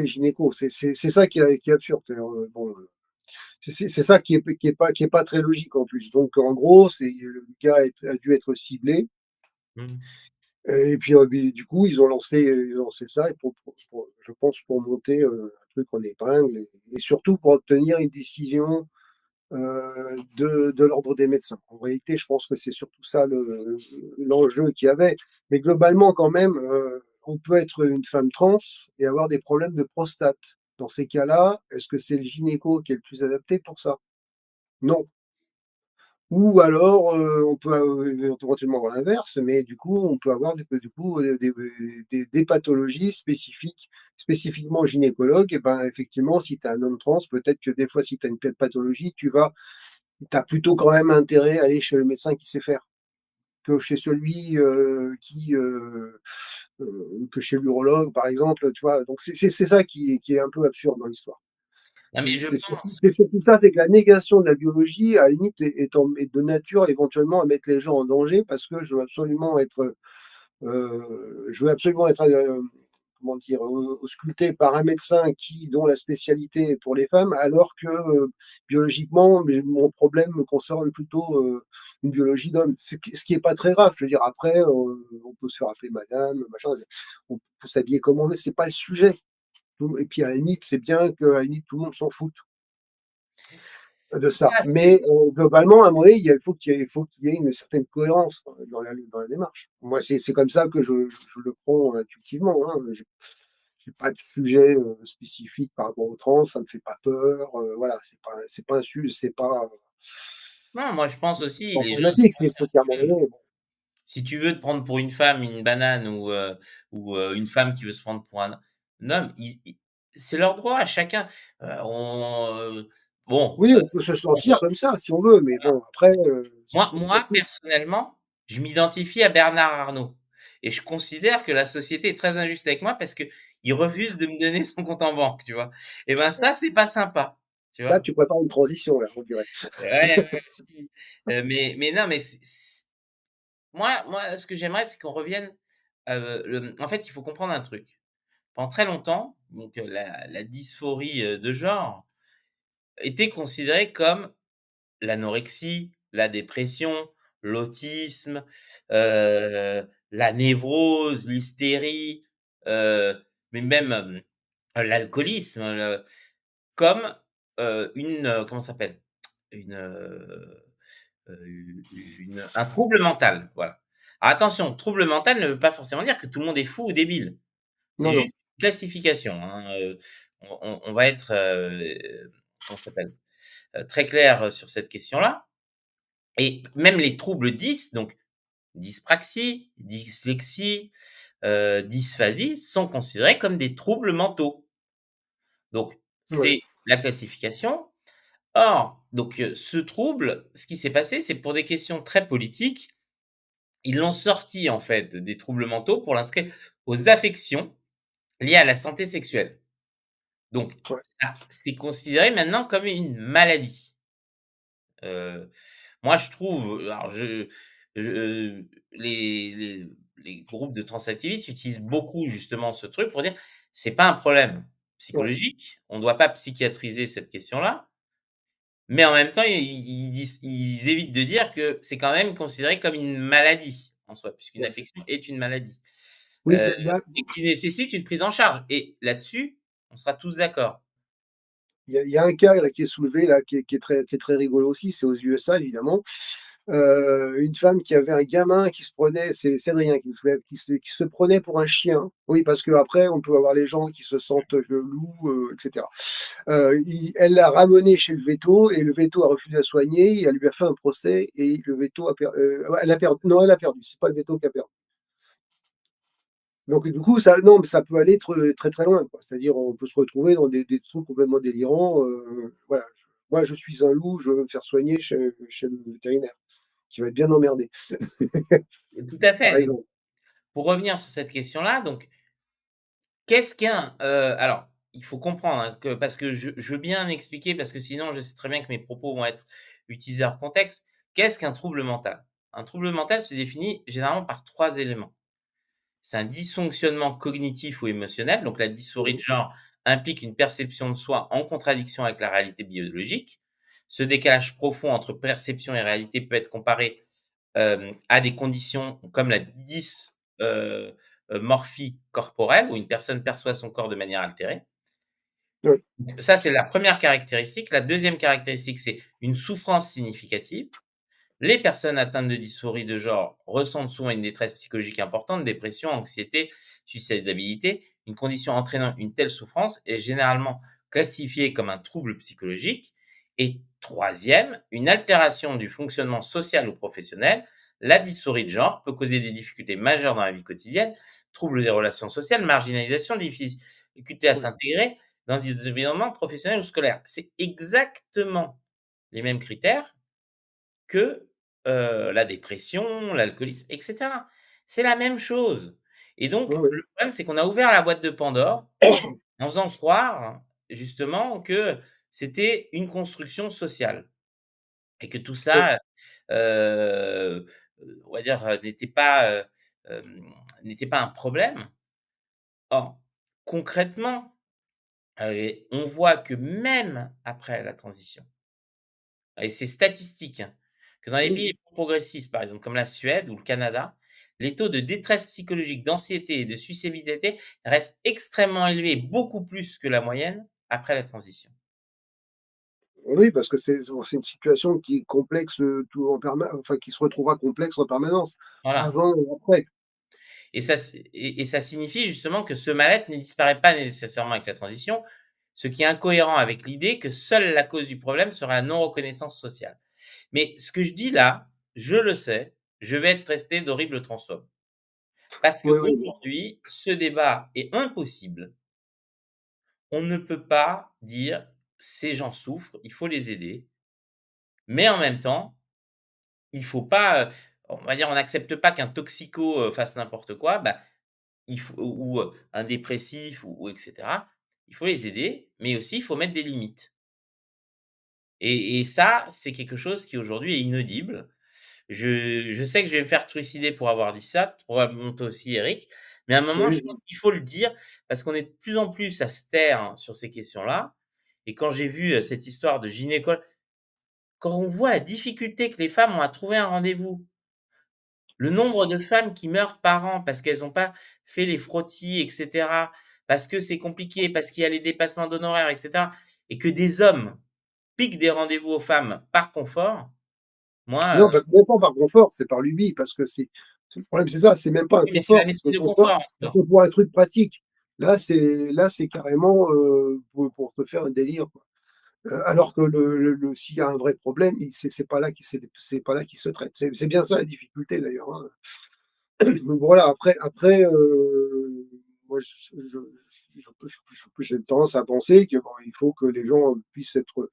gynéco? C'est ça qui est absurde, bon, c'est ça qui est pas très logique en plus. Donc en gros, c'est le gars a dû être ciblé Mmh. et puis, beh, du coup, ils ont lancé ça et pour je pense pour monter, un truc en épingle et surtout pour obtenir une décision, de l'ordre des médecins. En réalité, je pense que c'est surtout ça l'enjeu qu'il y avait. Mais globalement quand même, on peut être une femme trans et avoir des problèmes de prostate. Dans ces cas-là, est-ce que c'est le gynéco qui est le plus adapté pour ça? Non. Ou alors, on peut, éventuellement avoir l'inverse, mais du coup, on peut avoir des pathologies spécifiquement gynécologues et ben, effectivement, si tu es un homme trans, peut-être que des fois, si tu as une telle pathologie, tu as plutôt quand même intérêt à aller chez le médecin qui sait faire, que chez celui, que chez l'urologue, par exemple, tu vois? Donc c'est ça qui est un peu absurde dans l'histoire. Non mais je pense C'est surtout ça, c'est que la négation de la biologie, à la limite, est de nature éventuellement à mettre les gens en danger parce que je veux absolument être, comment dire? Ausculté par un médecin dont la spécialité est pour les femmes, alors que, biologiquement, mon problème me concerne plutôt, une biologie d'homme. Ce qui est pas très grave. Je veux dire après, on peut se faire appeler madame, machin, on peut s'habiller comme on veut, c'est pas le sujet. Et puis à la limite, c'est bien qu'à la limite tout le monde s'en foute de C'est ça. ça, Mais, globalement, à un moment donné, il faut qu'il y ait une certaine cohérence dans la démarche. Moi, c'est comme ça que je le prends intuitivement, hein. J'ai pas de sujet, spécifique par rapport aux trans, ça me fait pas peur, voilà, c'est pas un su non, moi je pense c'est aussi, pas les gens problématique, c'est qu'à un moment donné, bon, si tu veux te prendre pour une femme, une banane ou une femme qui veut se prendre pour un homme, ils c'est leur droit à chacun. Bon, oui, on peut se sentir comme ça si on veut, mais bon après, chacun son moi truc. personnellement, je m'identifie à Bernard Arnault et je considère que la société est très injuste avec moi parce qu'il refuse de me donner son compte en banque, tu vois? Et ben ça, c'est pas sympa, tu Là, vois? tu prépares une transition là, on dirait. Ouais, ouais, si, mais non, mais moi, ce que j'aimerais, c'est qu'on revienne, en fait, il faut comprendre un truc. Pendant très longtemps, donc la dysphorie, de genre était considérée comme l'anorexie, la dépression, l'autisme, la névrose, l'hystérie, mais même, l'alcoolisme, comme, comment ça s'appelle? Une, un trouble mental, voilà. Alors attention, trouble mental ne veut pas forcément dire que tout le monde est fou ou débile. C'est Non, non, juste une classification, hein, on va être, comment ça s'appelle? Très clair, sur cette question-là et même les troubles dys, donc dyspraxie, dyslexie, dysphasie sont considérés comme des troubles mentaux. Donc ouais, c'est la classification. Or, donc ce trouble, ce qui s'est passé, c'est pour des questions très politiques, ils l'ont sorti en fait des troubles mentaux pour l'inscrire aux affections liées à la santé sexuelle. Donc ouais, ça, c'est considéré maintenant comme une maladie. Heu, moi je trouve, alors je les groupes de transactivistes utilisent beaucoup justement ce truc pour dire: «C'est pas un problème ouais, psychologique, on ne doit pas psychiatriser cette question-là». Mais en même temps, ils évitent de dire que c'est quand même considéré comme une maladie en soi, puisqu'une ouais. affection est une maladie, Oui, heu il y a et qui nécessite une prise en charge et là-dessus, on sera tous d'accord. il y a un cas là qui est soulevé là, qui est très rigolo aussi, c'est aux USA évidemment. Une femme qui avait un gamin qui se prenait, c'est Cédrien qui me soulève, qui se prenait pour un chien. Oui, parce qu'après on peut avoir les gens qui se sentent loups, et cetera. Elle l'a ramené chez le véto et le véto a refusé de la soigner, et elle lui a fait un procès et le véto elle a perdu, non, elle a perdu, c'est pas le véto qui a perdu. Donc du coup, ça non, mais ça peut aller très, très loin, quoi. C'est-à-dire, on peut se retrouver dans des trucs complètement délirants, voilà. Moi, je suis un loup, je veux me faire soigner chez le vétérinaire, qui va être bien emmerdé. Tout à Par fait, donc exemple. pour revenir sur cette question-là, donc qu'est-ce qu'un, alors il faut comprendre, hein, que parce que je veux bien expliquer parce que sinon je sais très bien que mes propos vont être utilisés hors contexte. Qu'est-ce qu'un trouble mental? Un trouble mental se définit généralement par 3 éléments. C'est un dysfonctionnement cognitif ou émotionnel, donc la dysphorie de Mmh. genre implique une perception de soi en contradiction avec la réalité biologique. Ce décalage profond entre perception et réalité peut être comparé, à des conditions comme la morphie corporelle, où une personne perçoit son corps de manière altérée. Oui, Donc ça, c'est la première caractéristique. La deuxième caractéristique, c'est une souffrance significative. Les personnes atteintes de dysphorie de genre ressentent souvent une détresse psychologique importante, dépression, anxiété, suicidabilité. Une condition entraînant une telle souffrance est généralement classifiée comme un trouble psychologique. Et troisième, une altération du fonctionnement social ou professionnel. La dysphorie de genre peut causer des difficultés majeures dans la vie quotidienne, troubles des relations sociales, marginalisation, difficulté à oui, s'intégrer dans des environnements professionnels ou scolaires. C'est exactement les mêmes critères que, la dépression, l'alcoolisme et cetera. C'est la même chose et oui, donc oui. le problème, c'est qu'on a ouvert la boîte de Pandore en faisant croire justement que c'était une construction sociale et que tout Oui, ça, heu, on va dire, n'était pas un problème. Or concrètement, on voit que même après la transition et c'est statistique, hein, que dans les Oui, pays les plus progressistes, par exemple comme la Suède ou le Canada, les taux de détresse psychologique, d'anxiété et de susceptibilité restent extrêmement élevés, beaucoup plus que la moyenne après la transition. oui, parce que c'est une situation qui est complexe, tout en enfin, qui se retrouvera complexe en permanence, Voilà. avant et après. Et ça signifie justement que ce mal-être ne disparaît pas nécessairement avec la transition, ce qui est incohérent avec l'idée que seule la cause du problème serait la non-reconnaissance sociale. Mais ce que je dis là, je le sais, je vais être traité d'horrible transphobe. Parce Oui, oui, qu'aujourd'hui, ce débat est impossible. On ne peut pas dire: «Ces gens souffrent, il faut les aider», mais en même temps, il faut pas, on va dire, on n'accepte pas qu'un toxico, fasse n'importe quoi, bah, il faut un dépressif ou et cetera. Il faut les aider, mais aussi il faut mettre des limites et ça, c'est quelque chose qui aujourd'hui est inaudible. Je sais que je vais me faire trucider pour avoir dit ça, probablement toi aussi Eric, mais à un moment, je pense oui, qu'il faut le dire parce qu'on est de plus en plus à se taire sur ces questions-là et quand j'ai vu, cette histoire de gynécologue quand on voit la difficulté que les femmes ont à trouver un rendez-vous, le nombre de femmes qui meurent par an parce qu'elles ont pas fait les frottis et cetera, parce que c'est compliqué, parce qu'il y a les dépassements d'honoraires et cetera et que des hommes piquent des rendez-vous aux femmes par confort, moi, non, même pas par confort, c'est par lubie, parce que le problème, c'est ça, c'est même pas un oui, mais c'est la confort, parce que médecine le de confort, confort en même c'est temps. pour un truc pratique. Là, c'est carrément, pour te faire un délire, quoi. Alors que s'il y a un vrai problème, c'est pas là c'est pas là qu'il se traite. C'est bien ça la difficulté d'ailleurs, hein. Donc voilà, après, moi j'ai tendance à penser que bon, il faut que les gens puissent être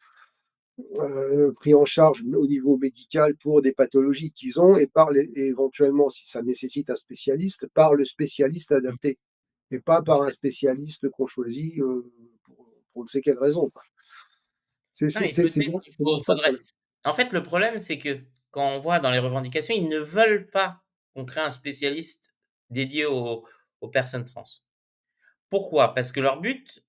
pris en charge au niveau médical pour des pathologies qu'ils ont et éventuellement, si ça nécessite un spécialiste, par le spécialiste Mmh. adapté et pas par un spécialiste qu'on choisit, pour on ne sait quelle raison, quoi. Non, mais peut-être qu'il C'est bien ça le faudrait problème. en fait, le problème, c'est que quand on voit dans les revendications, ils ne veulent pas qu'on crée un spécialiste dédié aux personnes trans. Pourquoi? Parce que leur but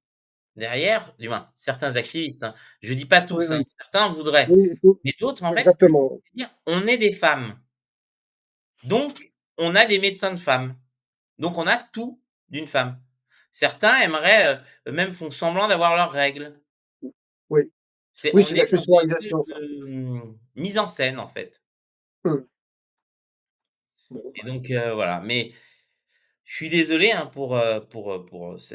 derrière, du moins certains activistes, hein, je dis pas Oui, tous, hein, oui, certains voudraient, oui, mais d'autres en fait, exactement. dire: «On est des femmes, donc on a des médecins de femmes, donc on a tout d'une femme». Certains aimeraient, même font semblant d'avoir leurs règles. Oui, C'est oui, on c'est est dans une espèce l'accessoirisation ça. de, mise en scène en fait Mmh. Bon, et bah, donc voilà, mais je suis désolé, hein, pour, ce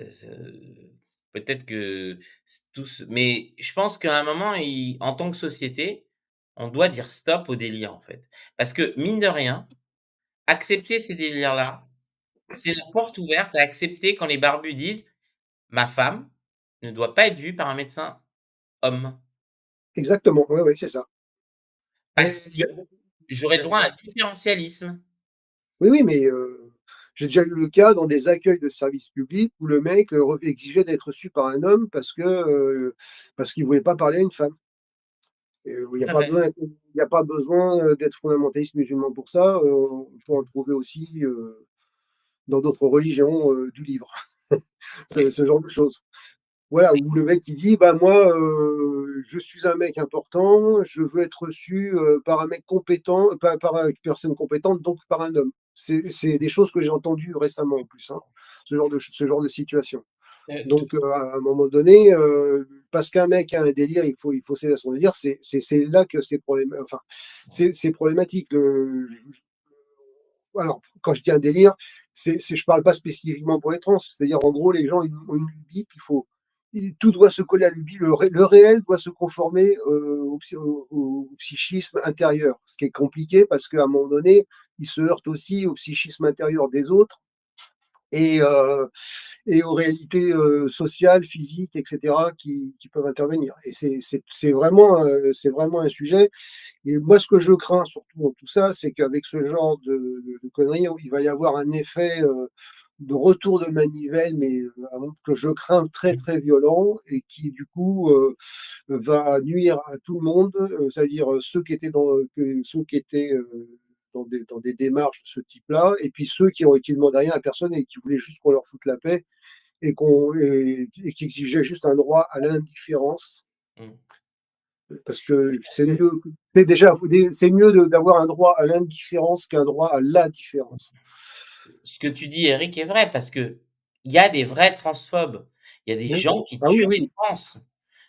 peut-être que c tout ce mais je pense qu'à un moment, en tant que société, on doit dire stop au délire, en fait. Parce que mine de rien, accepter ces délires-là, c'est la porte ouverte à accepter quand les barbus disent: «Ma femme ne doit pas être vue par un médecin homme, exactement, oui, oui, c'est ça. Mais parce il y a que j'aurai le droit à un différentialisme». oui, oui, mais j'ai déjà eu le cas dans des accueils de services publics où le mec, exigeait d'être reçu par un homme parce qu'il voulait pas parler à une femme. Et il y a Tout à pas fait. besoin il y a pas besoin, d'être fondamentaliste musulman pour ça, on peut en trouver aussi, dans d'autres religions, du livre. Ce Oui, ce genre de choses. Voilà, oui, où le mec il dit: «Bah, moi, je suis un mec important, je veux être reçu, par un mec compétent, pas par une personne compétente, donc par un homme». C'est des choses que j'ai entendues récemment en plus, hein, ce genre de situation. tout Donc, à un moment donné, parce qu'un mec a un délire, il faut céder à son délire, c'est là que c'est problématique. Alors, quand je dis un délire, je parle pas spécifiquement pour les trans. C'est-à-dire, en gros, les gens, ils ont une lubie, puis tout doit se coller à la lubie. Le réel doit se conformer, au psychisme intérieur. Ce qui est compliqué parce qu'à un moment donné, ils se heurtent aussi au psychisme intérieur des autres et et aux réalités, sociales, physiques et cetera qui peuvent intervenir et c'est vraiment un sujet et moi, ce que je crains surtout dans tout ça, c'est qu'avec ce genre de conneries, il va y avoir un effet, de retour de manivelle, mais, que je crains très, très violent et qui du coup, va nuire à tout le monde, c'est-à-dire, ceux qui étaient, dans des démarches de ce type-là et puis ceux qui demandaient rien à personne et qui voulaient juste qu'on leur foute la paix et qui exigeait juste un droit à l'indifférence, Mmh. parce que Parce que c'est mieux d'avoir un droit à l'indifférence qu'un droit à la différence. ce que tu dis, Eric, est vrai parce qu'il y a des vrais transphobes. Il y a des Oui. gens qui Ah oui, tuent les oui. trans.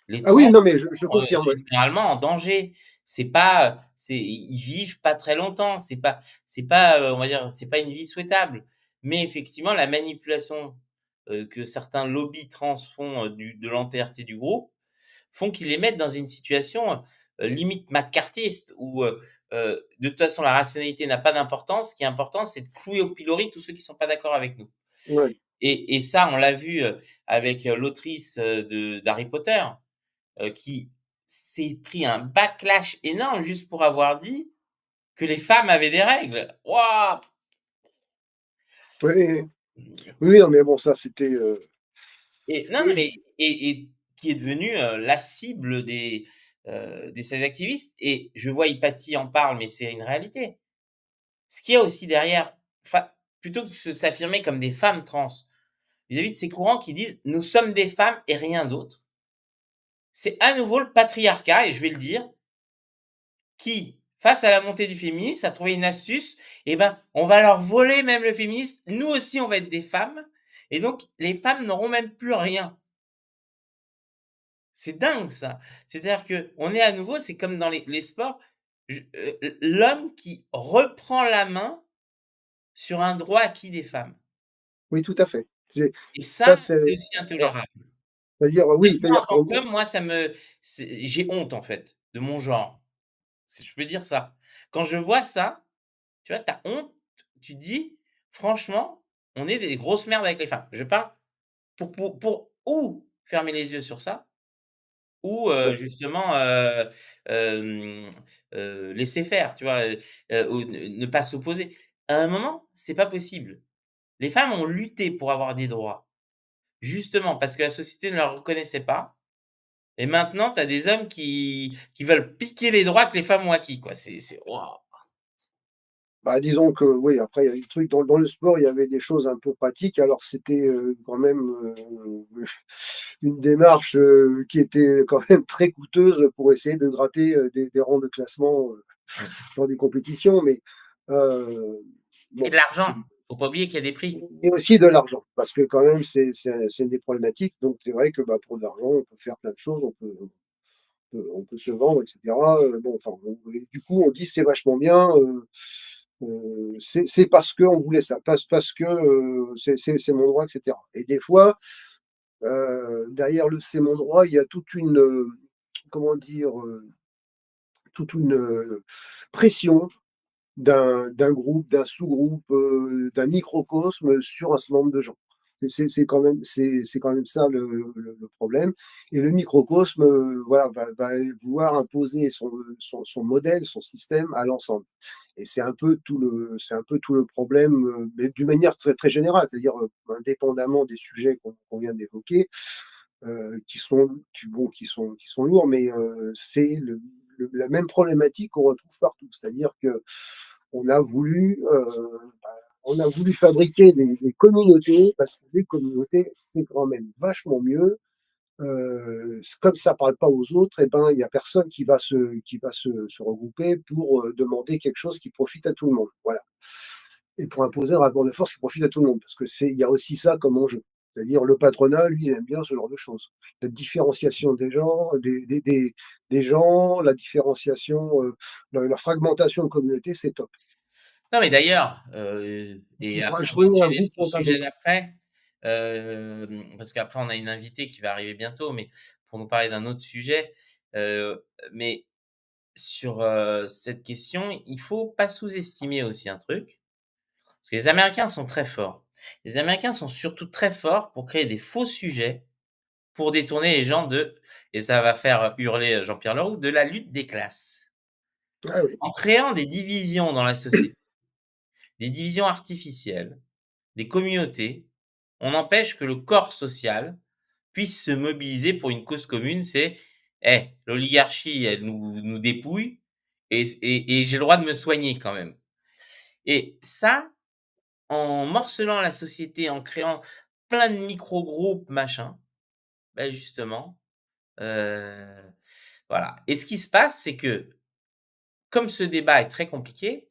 Les Ah trans oui, non, mais je sont, confirme, ouais. généralement en danger. C'est pas, ils vivent pas très longtemps. C'est pas, on va dire, c'est pas une vie souhaitable. Mais effectivement, la manipulation, que certains lobbies trans font, de l'entièreté du groupe, font qu'ils les mettent dans une situation, limite maccarthiste où, de toute façon la rationalité n'a pas d'importance. Ce qui est important, c'est de clouer au pilori tous ceux qui sont pas d'accord avec nous. Ouais. Et ça, on l'a vu, avec, l'autrice, de d'Harry Potter, qui s'est pris un backlash énorme juste pour avoir dit que les femmes avaient des règles. Waouh! Oui, oui, oui. Oui, oui, non, mais bon, ça, c'était, Et non, non, oui, mais et qui est devenu, la cible de ces activistes et je vois Hypatie en parle, mais c'est une réalité. Ce qu'il y a aussi derrière, enfin, plutôt que de s'affirmer comme des femmes trans, vis-à-vis de ces courants qui disent: «Nous sommes des femmes et rien d'autre», c'est à nouveau le patriarcat et je vais le dire, qui, face à la montée du féminisme, a trouvé une astuce, et ben, on va leur voler même le féminisme, nous aussi on va être des femmes et donc les femmes n'auront même plus rien. C'est dingue ça. C'est-à-dire qu'on est à nouveau, c'est comme dans les sports, l'homme qui reprend la main sur un droit acquis des femmes oui, tout à fait. et Ça, ça, c'est c'est aussi ouais, intolérable. c'est-à-dire, Et oui, moi, c'est-à-dire en tant qu'en gros qu'homme, moi, j'ai honte, en fait, de mon genre, si je peux dire ça. Quand je vois ça, tu vois, tu as honte, tu te dis: «Franchement, on est des grosses merdes avec les femmes». Je parle pour ou fermer les yeux sur ça ou ouais, justement, hem, laisser faire, tu vois? Ou ne pas s'opposer. À un moment, c'est pas possible. Les femmes ont lutté pour avoir des droits, justement parce que la société ne leur reconnaissait pas et maintenant tu as des hommes qui veulent piquer les droits que les femmes ont acquis, quoi. C'est waouh! bah, disons que oui, après il y a des trucs dans le sport, il y avait des choses un peu pratiques. Alors c'était, quand même, une démarche, qui était quand même très coûteuse pour essayer de gratter, des rangs de classement, dans des compétitions, mais, heu, Et bon, de c'est l'argent, faut pas oublier qu'il y a des prix. et aussi de l'argent, parce que quand même c'est une des problématiques. Donc c'est vrai que, bah, pour de l'argent, on peut faire plein de choses, on peut se vendre et cetera, bon, enfin, et du coup, on dit: «C'est vachement bien, c'est parce qu'on voulait ça, parce que, c'est mon droit» et cetera. Et des fois, derrière le «c'est mon droit», il y a toute une, comment dire? Toute une, pression d'un groupe, d'un sous-groupe, d'un microcosme sur un certain nombre de gens. C'est quand même ça le problème. Et le microcosme, voilà, va vouloir imposer son modèle, son système à l'ensemble. Et c'est un peu tout le problème, mais d'une manière très, très générale, c'est-à-dire, indépendamment des sujets qu'on vient d'évoquer, qui sont lourds, mais, c'est la même problématique qu'on retrouve partout. C'est-à-dire qu'on a voulu, on a voulu fabriquer des communautés, parce que les communautés, c'est quand même vachement mieux. Comme ça parle pas aux autres, et ben, il y a personne qui va se regrouper pour, demander quelque chose qui profite à tout le monde. Voilà. Et pour imposer un rapport de force qui profite à tout le monde, parce que il y a aussi ça comme enjeu. C'est-à-dire le patronat, lui, il aime bien ce genre de choses. La différenciation des gens, des gens, la différenciation, la fragmentation de communauté, c'est top. Non, mais d'ailleurs, Qui et va après on va jouer un enchaîner groupe sur le contre un sujet autre. d'après, parce qu'après on a une invitée qui va arriver bientôt, mais pour nous parler d'un autre sujet, mais sur, cette question, il faut pas sous-estimer aussi un truc, parce que les Américains sont très forts. Les Américains sont surtout très forts pour créer des faux sujets, pour détourner les gens de et ça va faire hurler Jean-Pierre Leroux, de la lutte des classes. Ah oui. En créant des divisions dans la société, des divisions artificielles, des communautés, on empêche que le corps social puisse se mobiliser pour une cause commune. C'est: «Eh, l'oligarchie, elle nous dépouille et j'ai le droit de me soigner quand même» et ça, en morcelant la société, en créant plein de micro-groupes, machin. Bah, justement, heu, voilà et ce qui se passe, c'est que, comme ce débat est très compliqué,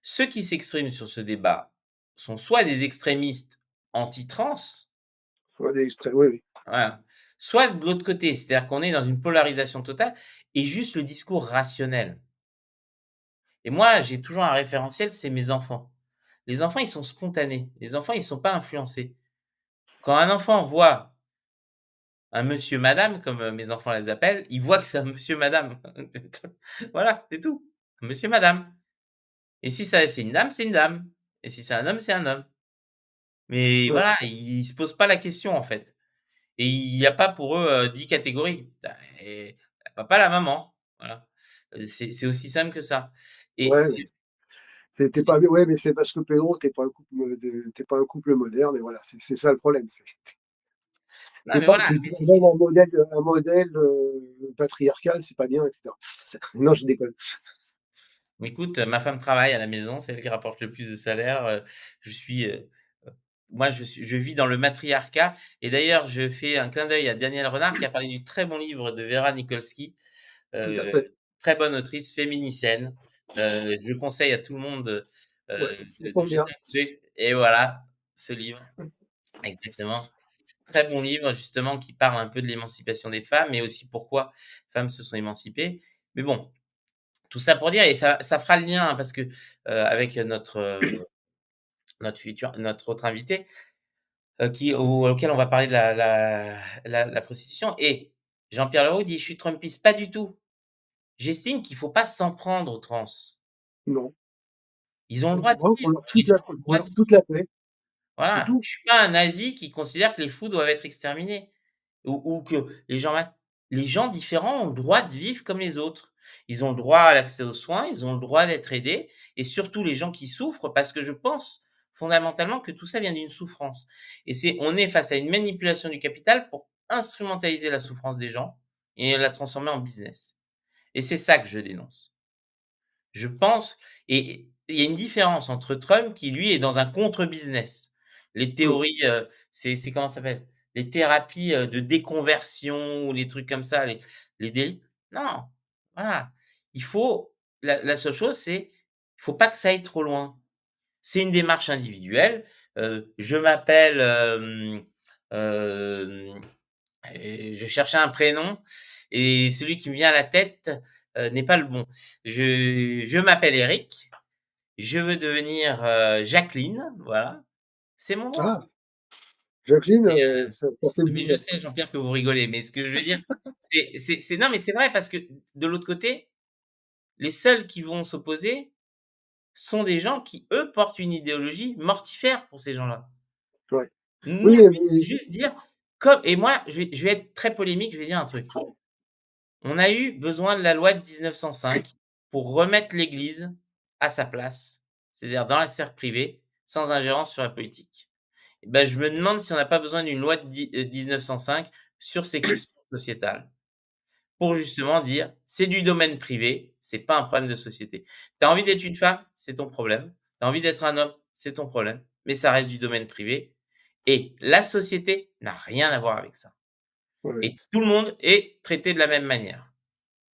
ceux qui s'expriment sur ce débat sont soit des extrémistes anti-trans, Soit des extraits, oui, oui, voilà, soit de l'autre côté, c'est-à-dire qu'on est dans une polarisation totale et juste le discours rationnel. Et moi, j'ai toujours un référentiel, c'est mes enfants. Les enfants, ils sont spontanés. Les enfants, ils sont pas influencés. Quand un enfant voit un monsieur, madame, comme, mes enfants les appellent, il voit que c'est un monsieur, madame. Voilà, c'est tout. Monsieur, madame et si ça c'est une dame, c'est une dame et si c'est un homme, c'est un homme. Mais ouais, voilà, ils se posent pas la question, en fait et il y a pas pour eux, 10 catégories. Tu as et papa, la maman, voilà. C'est aussi simple que ça et ouais, c'est mais tu c'est pas ouais, mais c'est parce que Pedro, tu pas un couple moderne et voilà, c'est ça le problème. non, mais Pas voilà, tu mais tu donnes un modèle, patriarcal, c'est pas bien et cetera. Non, je déconne. écoute, ma femme travaille à la maison, c'est elle qui rapporte le plus de salaire, je suis, moi je vis dans le matriarcat et d'ailleurs je fais un clin d'œil à Danielle Renard qui a parlé du très bon livre de Vera Nikolsky, Tout à heu, fait. très bonne autrice féminicienne. Je conseille à tout le monde, Ouais, ça de tombe jeter bien. un coup d'œil et voilà, ce livre, exactement. Très bon livre justement qui parle un peu de l'émancipation des femmes, mais aussi pourquoi les femmes se sont émancipées. Mais bon, tout ça pour dire et ça fera le lien, hein, parce que, avec notre autre invité, auquel on va parler de la prostitution et Jean-Pierre Leroux dit: «Je suis trumpiste». Pas du tout. J'estime qu'il faut pas s'en prendre aux trans. Non. Ils ont le droit de Moi, vivre, les gens ont le pour droit de leur vivre. toute la paix, c'est Voilà, tout. je suis pas un nazi qui considère que les fous doivent être exterminés ou que les gens différents ont le droit de vivre comme les autres. Ils ont le droit à l'accès aux soins, ils ont le droit d'être aidés et surtout les gens qui souffrent parce que je pense fondamentalement que tout ça vient d'une souffrance et on est face à une manipulation du capital pour instrumentaliser la souffrance des gens et la transformer en business et c'est ça que je dénonce. Je pense et il y a une différence entre Trump qui lui est dans un contre-business. Les Mmh. théories, c'est comment ça s'appelle? Les thérapies, de déconversion ou les trucs comme ça, les délits. Non, voilà. Il faut la seule chose, c'est il faut pas que ça aille trop loin. C'est une démarche individuelle, je m'appelle, hem et je cherchais un prénom et celui qui me vient à la tête, n'est pas le bon. Je m'appelle Eric, je veux devenir, Jacqueline, voilà, c'est mon droit. Ah, Jacqueline, Mais, ça fait mais je bizarre. sais Jean-Pierre que vous rigolez, mais ce que je veux dire, c'est non, mais c'est vrai parce que de l'autre côté, les seuls qui vont s'opposer sont des gens qui, eux, portent une idéologie mortifère pour ces gens-là. Ouais. Nous, Oui, je mais vais juste dire comme et moi, je vais être très polémique, je vais dire un truc. On a eu besoin de la loi de 1905 pour remettre l'Église à sa place, c'est-à-dire dans la sphère privée, sans ingérence sur la politique. Et bah, je me demande si on n'a pas besoin d'une loi de 1905 sur ces questions sociétales, pour justement dire: «C'est du domaine privé, c'est pas un problème de société. Tu as envie d'être une femme, c'est ton problème. Tu as envie d'être un homme, c'est ton problème, mais ça reste du domaine privé et la société n'a rien à voir avec ça ouais, ouais. et tout le monde est traité de la même manière».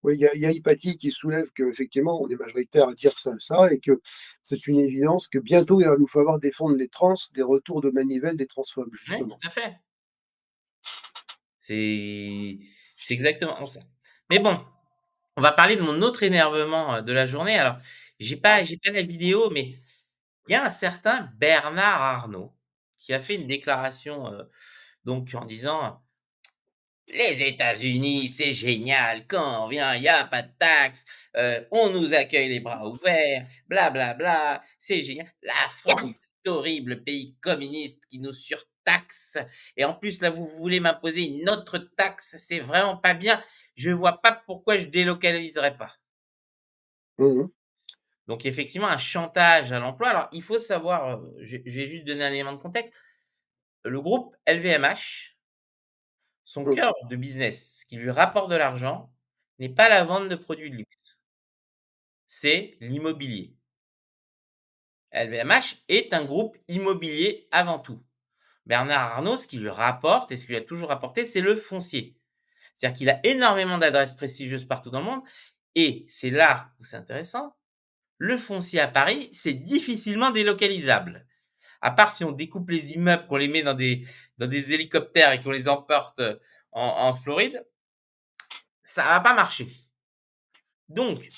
Oui, il y a Hypatie qui soulève qu'effectivement, on est majoritaire à dire ça et que c'est une évidence que bientôt, il va nous falloir défendre les trans des retours de manivelle des transphobes, Oui, justement. tout à fait. C'est c'est exactement ça. Mais bon, on va parler de mon autre énervement, de la journée. Alors, j'ai pas la vidéo, mais il y a un certain Bernard Arnault qui a fait une déclaration, donc en disant: «Les États-Unis, c'est génial, quand on vient, il y a pas de taxes, on nous accueille les bras ouverts, bla bla bla, c'est génial. La France, c'est horrible, le pays communiste qui nous surtaxe et en plus là, vous voulez m'imposer une autre taxe, c'est vraiment pas bien. Je vois pas pourquoi je délocaliserais pas». Mmh mh. Donc effectivement, un chantage à l'emploi. Alors il faut savoir, je vais juste donner un élément de contexte. Le groupe LVMH, son Mmh. cœur de business, ce qui lui rapporte de l'argent, n'est pas la vente de produits de luxe, c'est l'immobilier. LVMH est un groupe immobilier avant tout. Bernard Arnault, ce qui lui rapporte et ce qui lui a toujours rapporté, c'est le foncier. C'est-à-dire qu'il a énormément d'adresses prestigieuses partout dans le monde et c'est là où c'est intéressant, le foncier à Paris, c'est difficilement délocalisable. À part si on découpe les immeubles, qu'on les met dans des hélicoptères et qu'on les emporte en Floride, ça va pas marcher. Donc,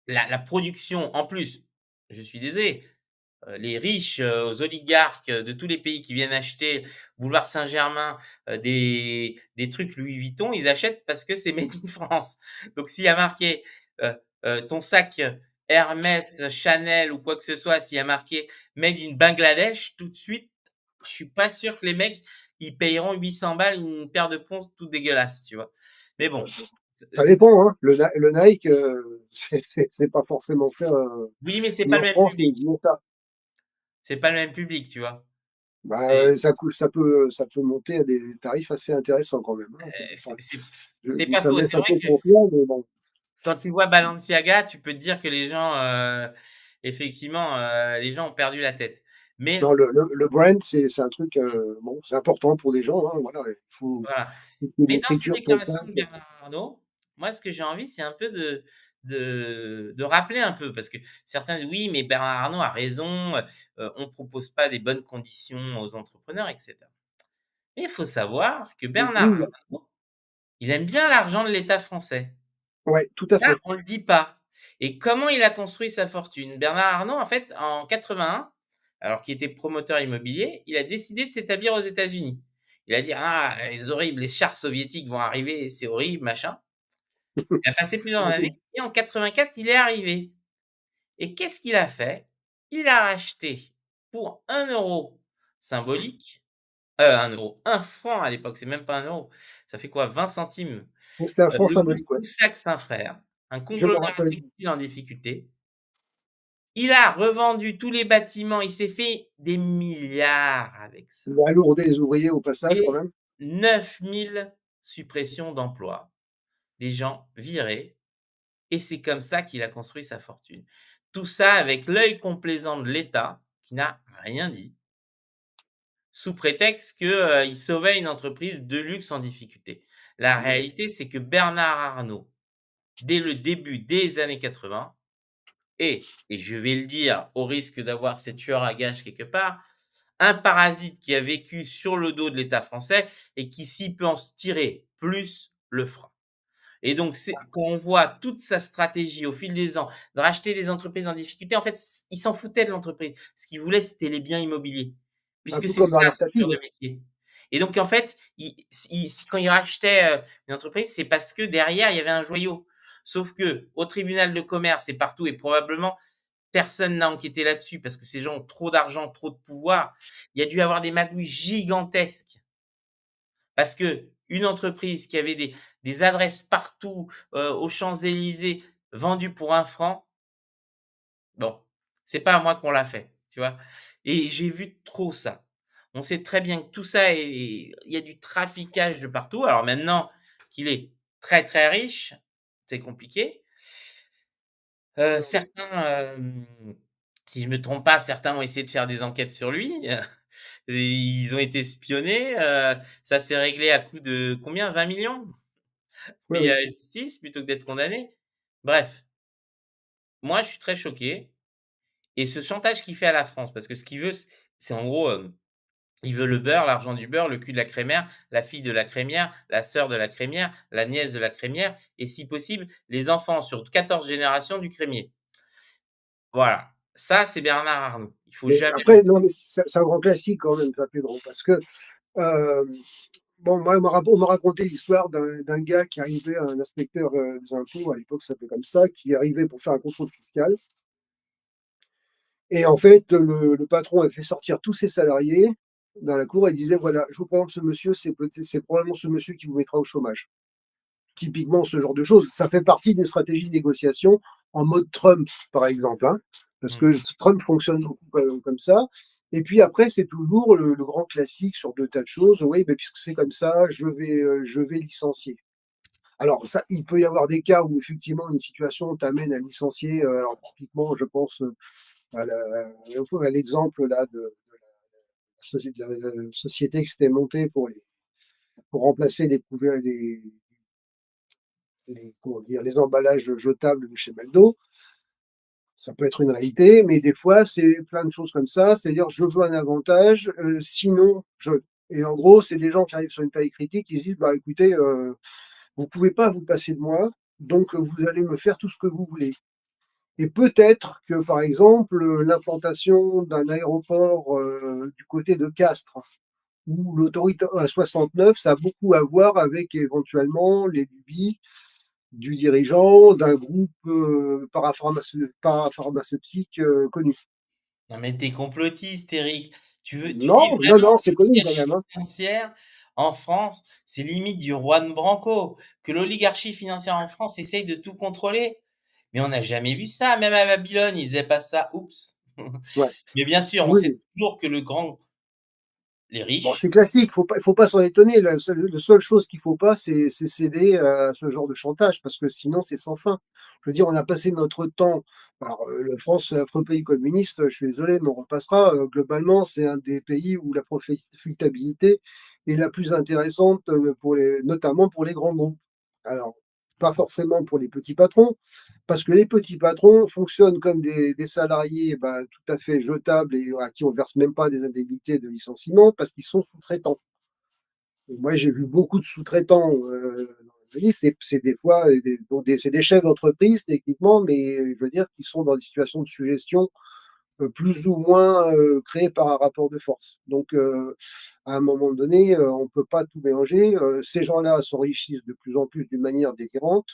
la production, en plus, je suis désolé, les riches, aux oligarques de tous les pays qui viennent acheter boulevard Saint-Germain, des trucs Louis Vuitton, ils achètent parce que c'est made in France. Donc s'il y a marqué, heu ton sac Hermès, Chanel ou quoi que ce soit, s'il y a marqué made in Bangladesh, tout de suite, je suis pas sûr que les mecs, ils payeront 800 balles une paire de ponces toute dégueulasse, tu vois? Mais Ouais, bon, ça dépend, hein. Le Nike, c'est pas forcément fait, oui, mais c'est ni pas en le même France, public. ni au USA. C'est pas le même public, tu vois? C'est Bah, ça peut monter à des tarifs assez intéressants quand même, hein. Heu, Enfin, c'est c'est je c'est pas ça me faux. laisse C'est un vrai peu que confiant, mais bon. quand tu vois Balenciaga, tu peux te dire que effectivement, les gens ont perdu la tête. Non, Mais le brand, c'est un truc, bon, c'est important pour des gens, hein, voilà, voilà. faut qu'il y ait une Mais dans ces écriture déclarations de constante. Bernard Arnault, moi, ce que j'ai envie, c'est un peu de rappeler un peu parce que certains disent: «Oui, mais Bernard Arnault a raison, on propose pas des bonnes conditions aux entrepreneurs» et cetera. Mais il faut savoir que Bernard Oui, Arnault, il aime bien l'argent de l'État français. ouais, tout à Ça, fait. on le dit pas. Et comment il a construit sa fortune? Bernard Arnault, en fait, en 81, alors qu'il était promoteur immobilier, il a décidé de s'établir aux États-Unis. Il a dit: «Ah, les horribles, les chars soviétiques vont arriver, c'est horrible, machin». Il a passé plusieurs années et en 84, il est arrivé. Et qu'est-ce qu'il a fait? Il a racheté pour 1 € symbolique, 1 €, 1 franc à l'époque, c'est même pas 1 €, ça fait quoi? 20 centimes, Donc c'était un franc le groupe symbolique, ouais. Boussac-Saint-Frère, un Je me conglomérat rappelle. textile en difficulté. Il a revendu tous les bâtiments, il s'est fait des milliards avec ça Il a alourdé les ouvriers au passage quand et même. 9 000 suppressions d'emplois, des gens virés et c'est comme ça qu'il a construit sa fortune. Tout ça avec l'œil complaisant de l'État qui n'a rien dit, sous prétexte que, il sauvait une entreprise de luxe en difficulté. La Mmh. réalité, c'est que Bernard Arnault, dès le début des années 80 et je vais le dire au risque d'avoir ces tueurs à gages quelque part, un parasite qui a vécu sur le dos de l'État français et qui, s'il peut en tirer plus, le fera. Et donc, c'est quand on voit toute sa stratégie au fil des ans de racheter des entreprises en difficulté, en fait, il s'en foutait de l'entreprise. Ce qu'il voulait, c'était les biens immobiliers, Un puisque peu c'est comme ça Bernard son cœur Tapie, de hein. métier. Et donc, en fait, quand il rachetait, une entreprise, c'est parce que derrière, il y avait un joyau. Sauf que au tribunal de commerce et partout et probablement personne n'a enquêté là-dessus parce que ces gens ont trop d'argent, trop de pouvoir. Il y a dû avoir des magouilles gigantesques parce qu'une entreprise qui avait des adresses partout, aux Champs-Élysées, vendues pour 1 franc, bon, c'est pas à moi qu'on l'a fait, tu vois? Et j'ai vu trop ça. On sait très bien que tout ça est il y a du traficage de partout. Alors maintenant qu'il est très, très riche, c'est compliqué. Certains, si je me trompe pas, certains ont essayé de faire des enquêtes sur lui, et ils ont été espionnés, ça s'est réglé à coût de combien? 20 000 000 Oui, payés oui. à la justice plutôt que d'être condamnés. Bref, moi je suis très choqué et ce chantage qu'il fait à la France, parce que ce qu'il veut, c'est en gros, il veut le beurre, l'argent du beurre, le cul de la crémière, la fille de la crémière, la sœur de la crémière, la nièce de la crémière et si possible, les enfants sur 14 générations du crémier. Voilà, ça c'est Bernard Arnault. Il faut Mais jamais après, non, mais c'est un grand classique quand même, ça, Pedro, parce que, hem, bon, moi, on m'a raconté l'histoire d'un gars qui arrivait, un inspecteur, des impôts, à l'époque, ça s'appelait comme ça, qui arrivait pour faire un contrôle fiscal et en fait, le patron avait fait sortir tous ses salariés dans la cour et disait: «Voilà, je vous présente ce monsieur, c'est probablement ce monsieur qui vous mettra au chômage». Typiquement, ce genre de choses, ça fait partie d'une stratégie de négociation en mode Trump, par exemple, hein, parce mmh. que Trump fonctionne beaucoup comme ça. Et puis après, c'est toujours le grand classique sur de tas de choses. Oui, ben, puisque c'est comme ça, je vais licencier. Alors ça, il peut y avoir des cas où effectivement une situation t'amène à licencier. Alors typiquement, je pense à l'exemple là la société qui s'était montée pour remplacer les couverts, comment dire, les emballages jetables de chez McDo. Ça peut être une réalité, mais des fois, c'est plein de choses comme ça. C'est-à-dire, je veux un avantage, sinon je. Et en gros, c'est des gens qui arrivent sur une taille critique, qui se disent, bah écoutez, vous pouvez pas vous passer de moi, donc vous allez me faire tout ce que vous voulez. Et peut-être que, par exemple, l'implantation d'un aéroport du côté de Castres, où l'autoroute A69, ça a beaucoup à voir avec éventuellement les lubies du dirigeant d'un groupe parapharmaceutique connu. Non, mais t'es complotiste, Eric. Tu dis Non, non, vraiment non, que c'est connu quand même, l'oligarchie hein. financière en France, c'est limite du Juan Branco, que l'oligarchie financière en France essaye de tout contrôler. Mais on n'a jamais vu ça, même à Babylone, ils faisaient pas ça. Oups. Ouais. Mais bien sûr, on sait Oui. toujours que les Bon, riches, c'est classique, faut pas s'en étonner. La seule chose qu'il faut pas, c'est céder à ce genre de chantage, parce que sinon, c'est sans fin. Je veux dire, on a passé notre temps. Alors, la France, c'est un pays communiste, je suis désolé, mais on repassera. Globalement, c'est un des pays où la profitabilité est la plus intéressante, notamment pour les grands groupes. Alors, pas forcément pour les petits patrons, parce que les petits patrons fonctionnent comme des salariés, bah, tout à fait jetables et à qui on verse même pas des indemnités de licenciement parce qu'ils sont sous-traitants. Et moi, j'ai vu beaucoup de sous-traitants dans le pays. C'est des fois c'est des chefs d'entreprise techniquement, mais je veux dire qu'ils sont dans des situations de suggestion plus ou moins créées par un rapport de force. Donc, à un moment donné, on ne peut pas tout mélanger. Ces gens-là s'enrichissent de plus en plus d'une manière délirante.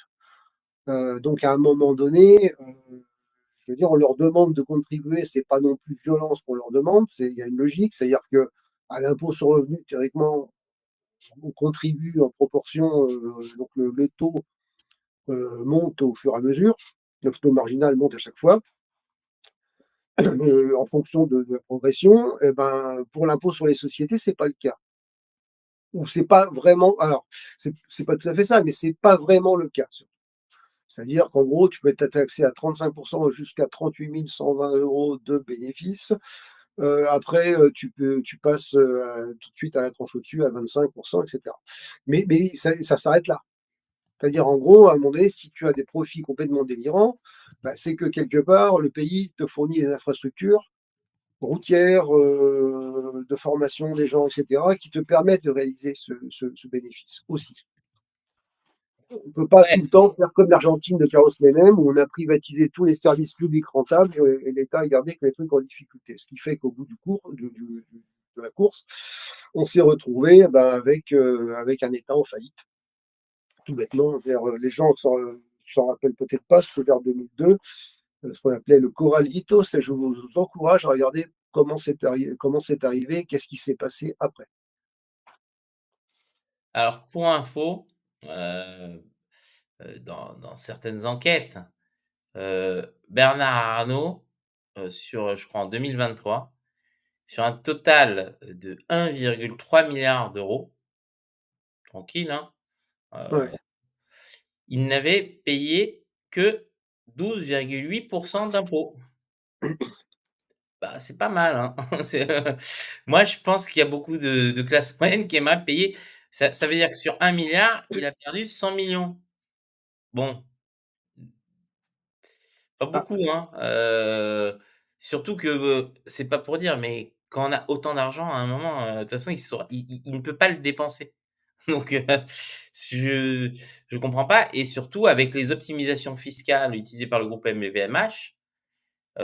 Donc, à un moment donné, je veux dire, on leur demande de contribuer, c'est pas non plus violence qu'on leur demande, il y a une logique, c'est-à-dire que à l'impôt sur le revenu, théoriquement, on contribue en proportion, donc le taux monte au fur et à mesure, le taux marginal monte à chaque fois, en fonction de la progression. Et ben, pour l'impôt sur les sociétés, c'est pas le cas. Ou c'est pas vraiment, alors, c'est pas tout à fait ça, mais c'est pas vraiment le cas. C'est-à-dire qu'en gros, tu peux être taxé à 35% jusqu'à 38 120 € de bénéfices. Après, tu passes tout de suite à la tranche au-dessus à 25%, etc. Mais ça s'arrête là. C'est-à-dire, en gros, à un moment donné, si tu as des profits complètement délirants, bah, c'est que quelque part, le pays te fournit des infrastructures routières, de formation des gens, etc., qui te permettent de réaliser ce bénéfice aussi. On ne peut pas tout le ouais, temps faire comme l'Argentine de Carlos Menem, où on a privatisé tous les services publics rentables et l'État a gardé que les trucs en difficulté. Ce qui fait qu'au bout de la course, on s'est retrouvé ben, avec un État en faillite. Tout bêtement, les gens s'en rappellent peut-être pas, c'était vers 2002, ce qu'on appelait le Corralito. Je vous encourage à regarder comment c'est arrivé, qu'est-ce qui s'est passé après. alors pour info, dans certaines enquêtes, Bernard Arnault, je crois en 2023, sur un total de 1,3 milliard d'euros, tranquille, hein, Ouais. il n'avait payé que 12,8 d'impôts. Bah, c'est pas mal, hein. C'est, moi, je pense qu'il y a beaucoup de classes moyennes qui aimeraient payer. Ça veut dire que sur 1 milliard, il a perdu 100 millions. Bon, pas Ah, beaucoup, hein, surtout que, c'est pas pour dire, mais quand on a autant d'argent, à un moment, de toute façon, il ne peut pas le dépenser. Donc, je je comprends pas et surtout avec les optimisations fiscales utilisées par le groupe LVMH,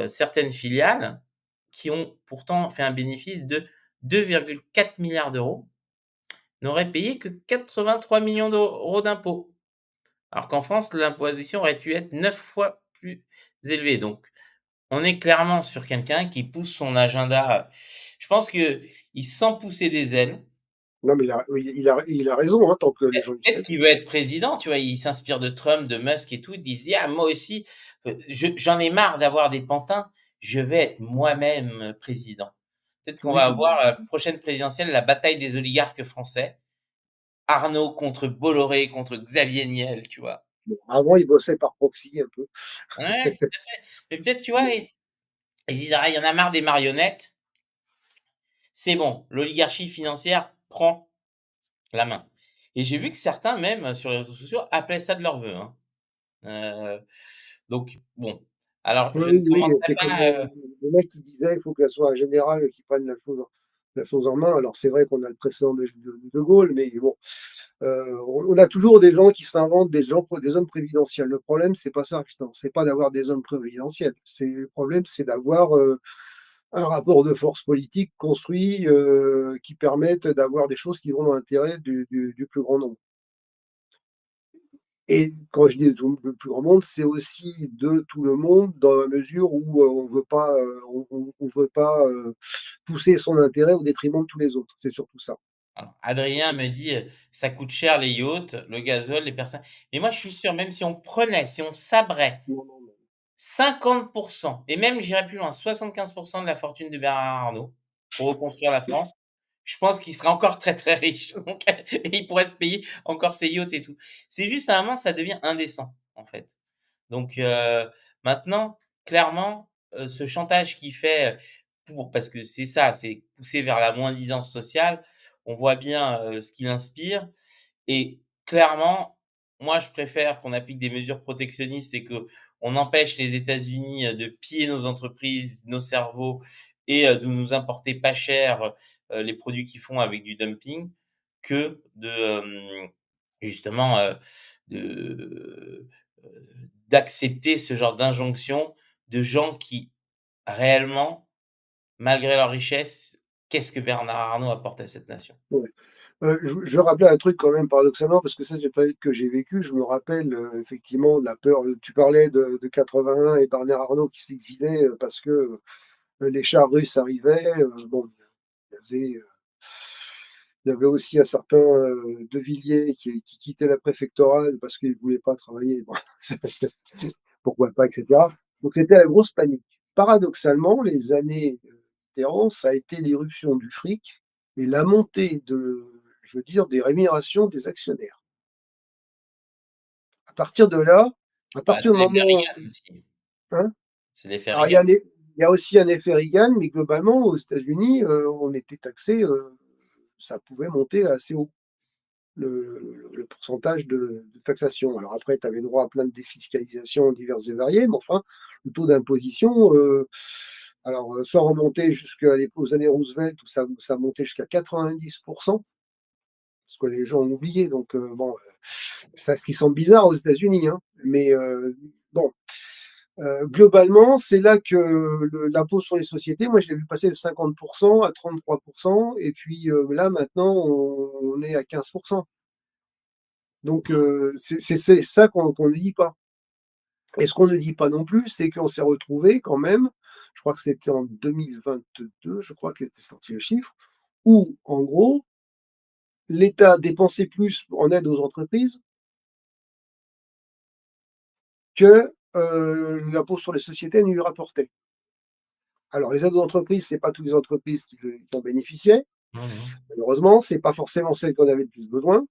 certaines filiales qui ont pourtant fait un bénéfice de 2,4 milliards d'euros n'auraient payé que 83 millions d'euros d'impôts. Alors qu'en France, l'imposition aurait dû être 9 fois plus élevée. Donc, on est clairement sur quelqu'un qui pousse son agenda. Je pense qu'il sent pousser des ailes. non, mais oui, il a raison, hein, tant que les gens le Peut-être savent. qu'il veut être président, tu vois? Il s'inspire de Trump, de Musk et tout. Il se dit: «Ah moi aussi, j'en ai marre d'avoir des pantins, je vais être moi-même président». Peut-être qu'on Oui, va avoir à la prochaine présidentielle la bataille des oligarques français. Arnaud contre Bolloré, contre Xavier Niel, tu vois? bon, avant, il bossait par proxy un peu. Ouais, tout à fait. Mais peut-être, tu vois, ils disent: «Ah, il y en a marre des marionnettes. c'est bon, l'oligarchie financière prend la main. Et j'ai vu que certains même sur les réseaux sociaux appelaient ça de leur vœu, hein. Heu, donc bon, alors Oui, je ne oui, oui, commenterai c'est comme pas, le mec qui disait: «Il faut que ça soit un général qui prenne la chose en main». Alors c'est vrai qu'on a le précédent de Gaulle, mais bon, on a toujours des gens qui s'inventent des hommes prévidentiels. Le problème, c'est pas ça, justement, c'est pas d'avoir des hommes prévidentiels. Le problème, c'est d'avoir, un rapport de force politique construit, qui permette d'avoir des choses qui vont dans l'intérêt du plus grand nombre. Et quand je dis tout le plus grand monde, c'est aussi de tout le monde dans la mesure où, on veut pas, pousser son intérêt au détriment de tous les autres. C'est surtout ça. alors Adrien me dit, «Ça coûte cher les yachts, le gazole, les personnes», mais moi je suis sûr, même si on prenait, si on sabrait Non, non, non. 50 et même j'irais plus loin, 75 de la fortune de Bernard Arnault pour reconstruire la France, je pense qu'il serait encore très, très riche, donc et il pourrait se payer encore ses yachts et tout. C'est juste à un moment, ça devient indécent, en fait. Donc maintenant, clairement, ce chantage qu'il fait, pour parce que c'est ça, c'est pousser vers la moins-disance sociale. On voit bien, ce qu'il inspire et clairement, moi, je préfère qu'on applique des mesures protectionnistes et qu'on empêche les États-Unis, de piller nos entreprises, nos cerveaux et de nous importer pas cher, les produits qu'ils font avec du dumping que de, justement, de, d'accepter ce genre d'injonction de gens qui, réellement, malgré leur richesse, qu'est-ce que Bernard Arnault apporte à cette nation? Ouais. Je veux rappeler un truc quand même paradoxalement, parce que ça, c'est pas que j'ai vécu. Je me rappelle, effectivement de la peur, tu parlais de 81 et Bernard Arnault qui s'exilait, parce que, les chars russes arrivaient, bon, il y avait, aussi un certain, De Villiers qui quittait la préfectorale parce qu'il voulait pas travailler. Bon, pourquoi pas, et cetera. Donc c'était la grosse panique. Paradoxalement, les années, Mitterrand, ça a été l'irruption du fric et la montée je veux dire, des rémunérations des actionnaires. À partir de là, à Bah, partir c'est du l'effet moment Reagan aussi. hein? C'est l'effet Alors Reagan. il y a aussi un effet Reagan, mais globalement aux États-Unis, on était taxés, ça pouvait monter assez haut. Le pourcentage de taxation. Alors après, tu avais droit à plein de défiscalisations diverses et variées, mais enfin, le taux d'imposition, alors, sans remonter aux années Roosevelt où ça montait jusqu'à 90%, ce que les gens ont oublié, donc bon, ça, ce qui semble bizarre aux États-Unis, hein, mais bon, globalement, c'est là que l'impôt sur les sociétés, moi, je l'ai vu passer de 50% à 33%, et puis là, maintenant, on est à 15%. Donc c'est ça qu'on ne dit pas. Et ce qu'on ne dit pas non plus, c'est qu'on s'est retrouvé quand même, je crois que c'était en 2022, je crois qu'était sorti le chiffre, où en gros, l'État dépensait plus en aide aux entreprises que, l'impôt sur les sociétés ne lui rapportait. Alors les aides aux entreprises, c'est pas toutes les entreprises qui en bénéficiaient, Mmh mh. malheureusement, c'est pas forcément celles qui en avaient le plus besoin.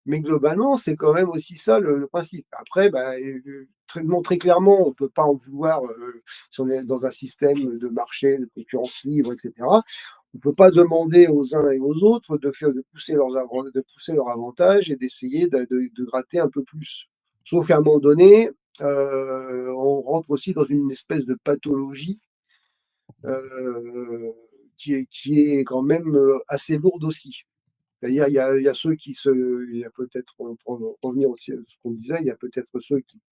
Mais globalement, c'est quand même aussi ça le principe. Après, bah, très clairement, on peut pas en vouloir, si on est dans un système de marché, de concurrence libre, et cetera. On peut pas demander aux uns et aux autres de pousser leurs avantages et d'essayer de gratter un peu plus. Sauf qu'à un moment donné, on rentre aussi dans une espèce de pathologie, heu, qui est quand même, assez lourde aussi. C'est-à-dire, il y a ceux il y a peut-être, pour revenir aussi à ce qu'on disait, il y a peut-être ceux qui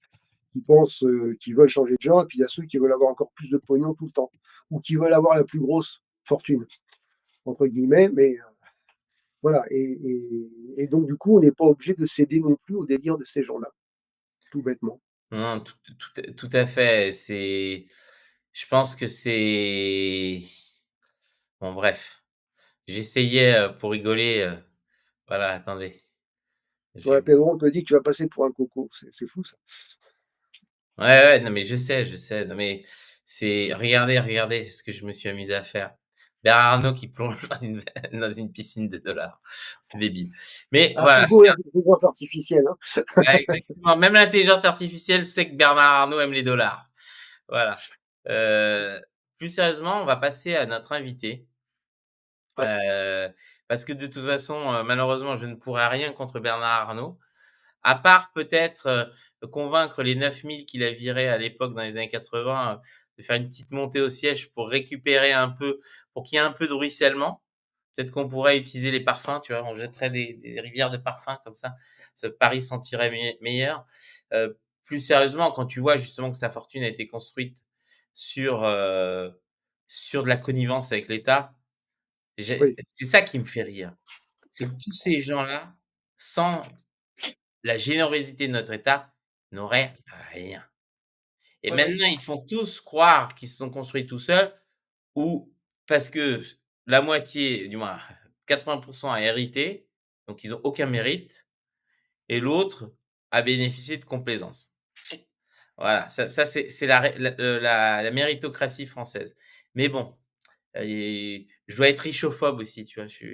pensent, qui veulent changer de genre, et puis il y a ceux qui veulent avoir encore plus de pognon tout le temps, ou qui veulent avoir la plus grosse «fortune» entre guillemets, mais voilà, et donc du coup, on n'est pas obligé de céder non plus au délire de ces gens-là, tout bêtement. Non, tout à fait, je pense que c'est bon bref, j'essayais, pour rigoler, voilà, attendez, je Ouais, vais Pedro, on te dit que tu vas passer pour un coco, c'est fou ça. ouais, ouais, non, mais je sais, non, mais c'est regardez ce que je me suis amusé à faire. Bernard Arnault qui plonge dans une piscine de dollars. C'est débile. Mais Ah, voilà, c'est beau l'intelligence artificielle, hein. ouais, exactement. Même l'intelligence artificielle sait que Bernard Arnault aime les dollars. Voilà. Heu, Plus sérieusement, on va passer à notre invité. Ouais, heu, parce que de toute façon, malheureusement, je ne pourrais rien contre Bernard Arnault, à part peut-être, convaincre les 9 000 qu'il a virés à l'époque dans les années 80, de faire une petite montée au siège pour récupérer un peu, pour qu'il y ait un peu de ruissellement. Peut-être qu'on pourrait utiliser les parfums, tu vois? On jetterait des rivières de parfums comme ça Paris sentirait meilleur. Plus sérieusement, quand tu vois justement que sa fortune a été construite sur, sur de la connivence avec l'État, oui, c'est ça qui me fait rire. C'est que tous ces gens-là, sans la générosité de notre État, n'auraient rien. Et ouais, ouais, maintenant, ils font tous croire qu'ils se sont construits tout seuls, ou parce que la moitié, du moins 80 a hérité, donc ils ont aucun mérite, et l'autre a bénéficié de complaisance. Voilà, ça c'est la méritocratie française. Mais bon, je dois être richophobe aussi, tu vois? Je suis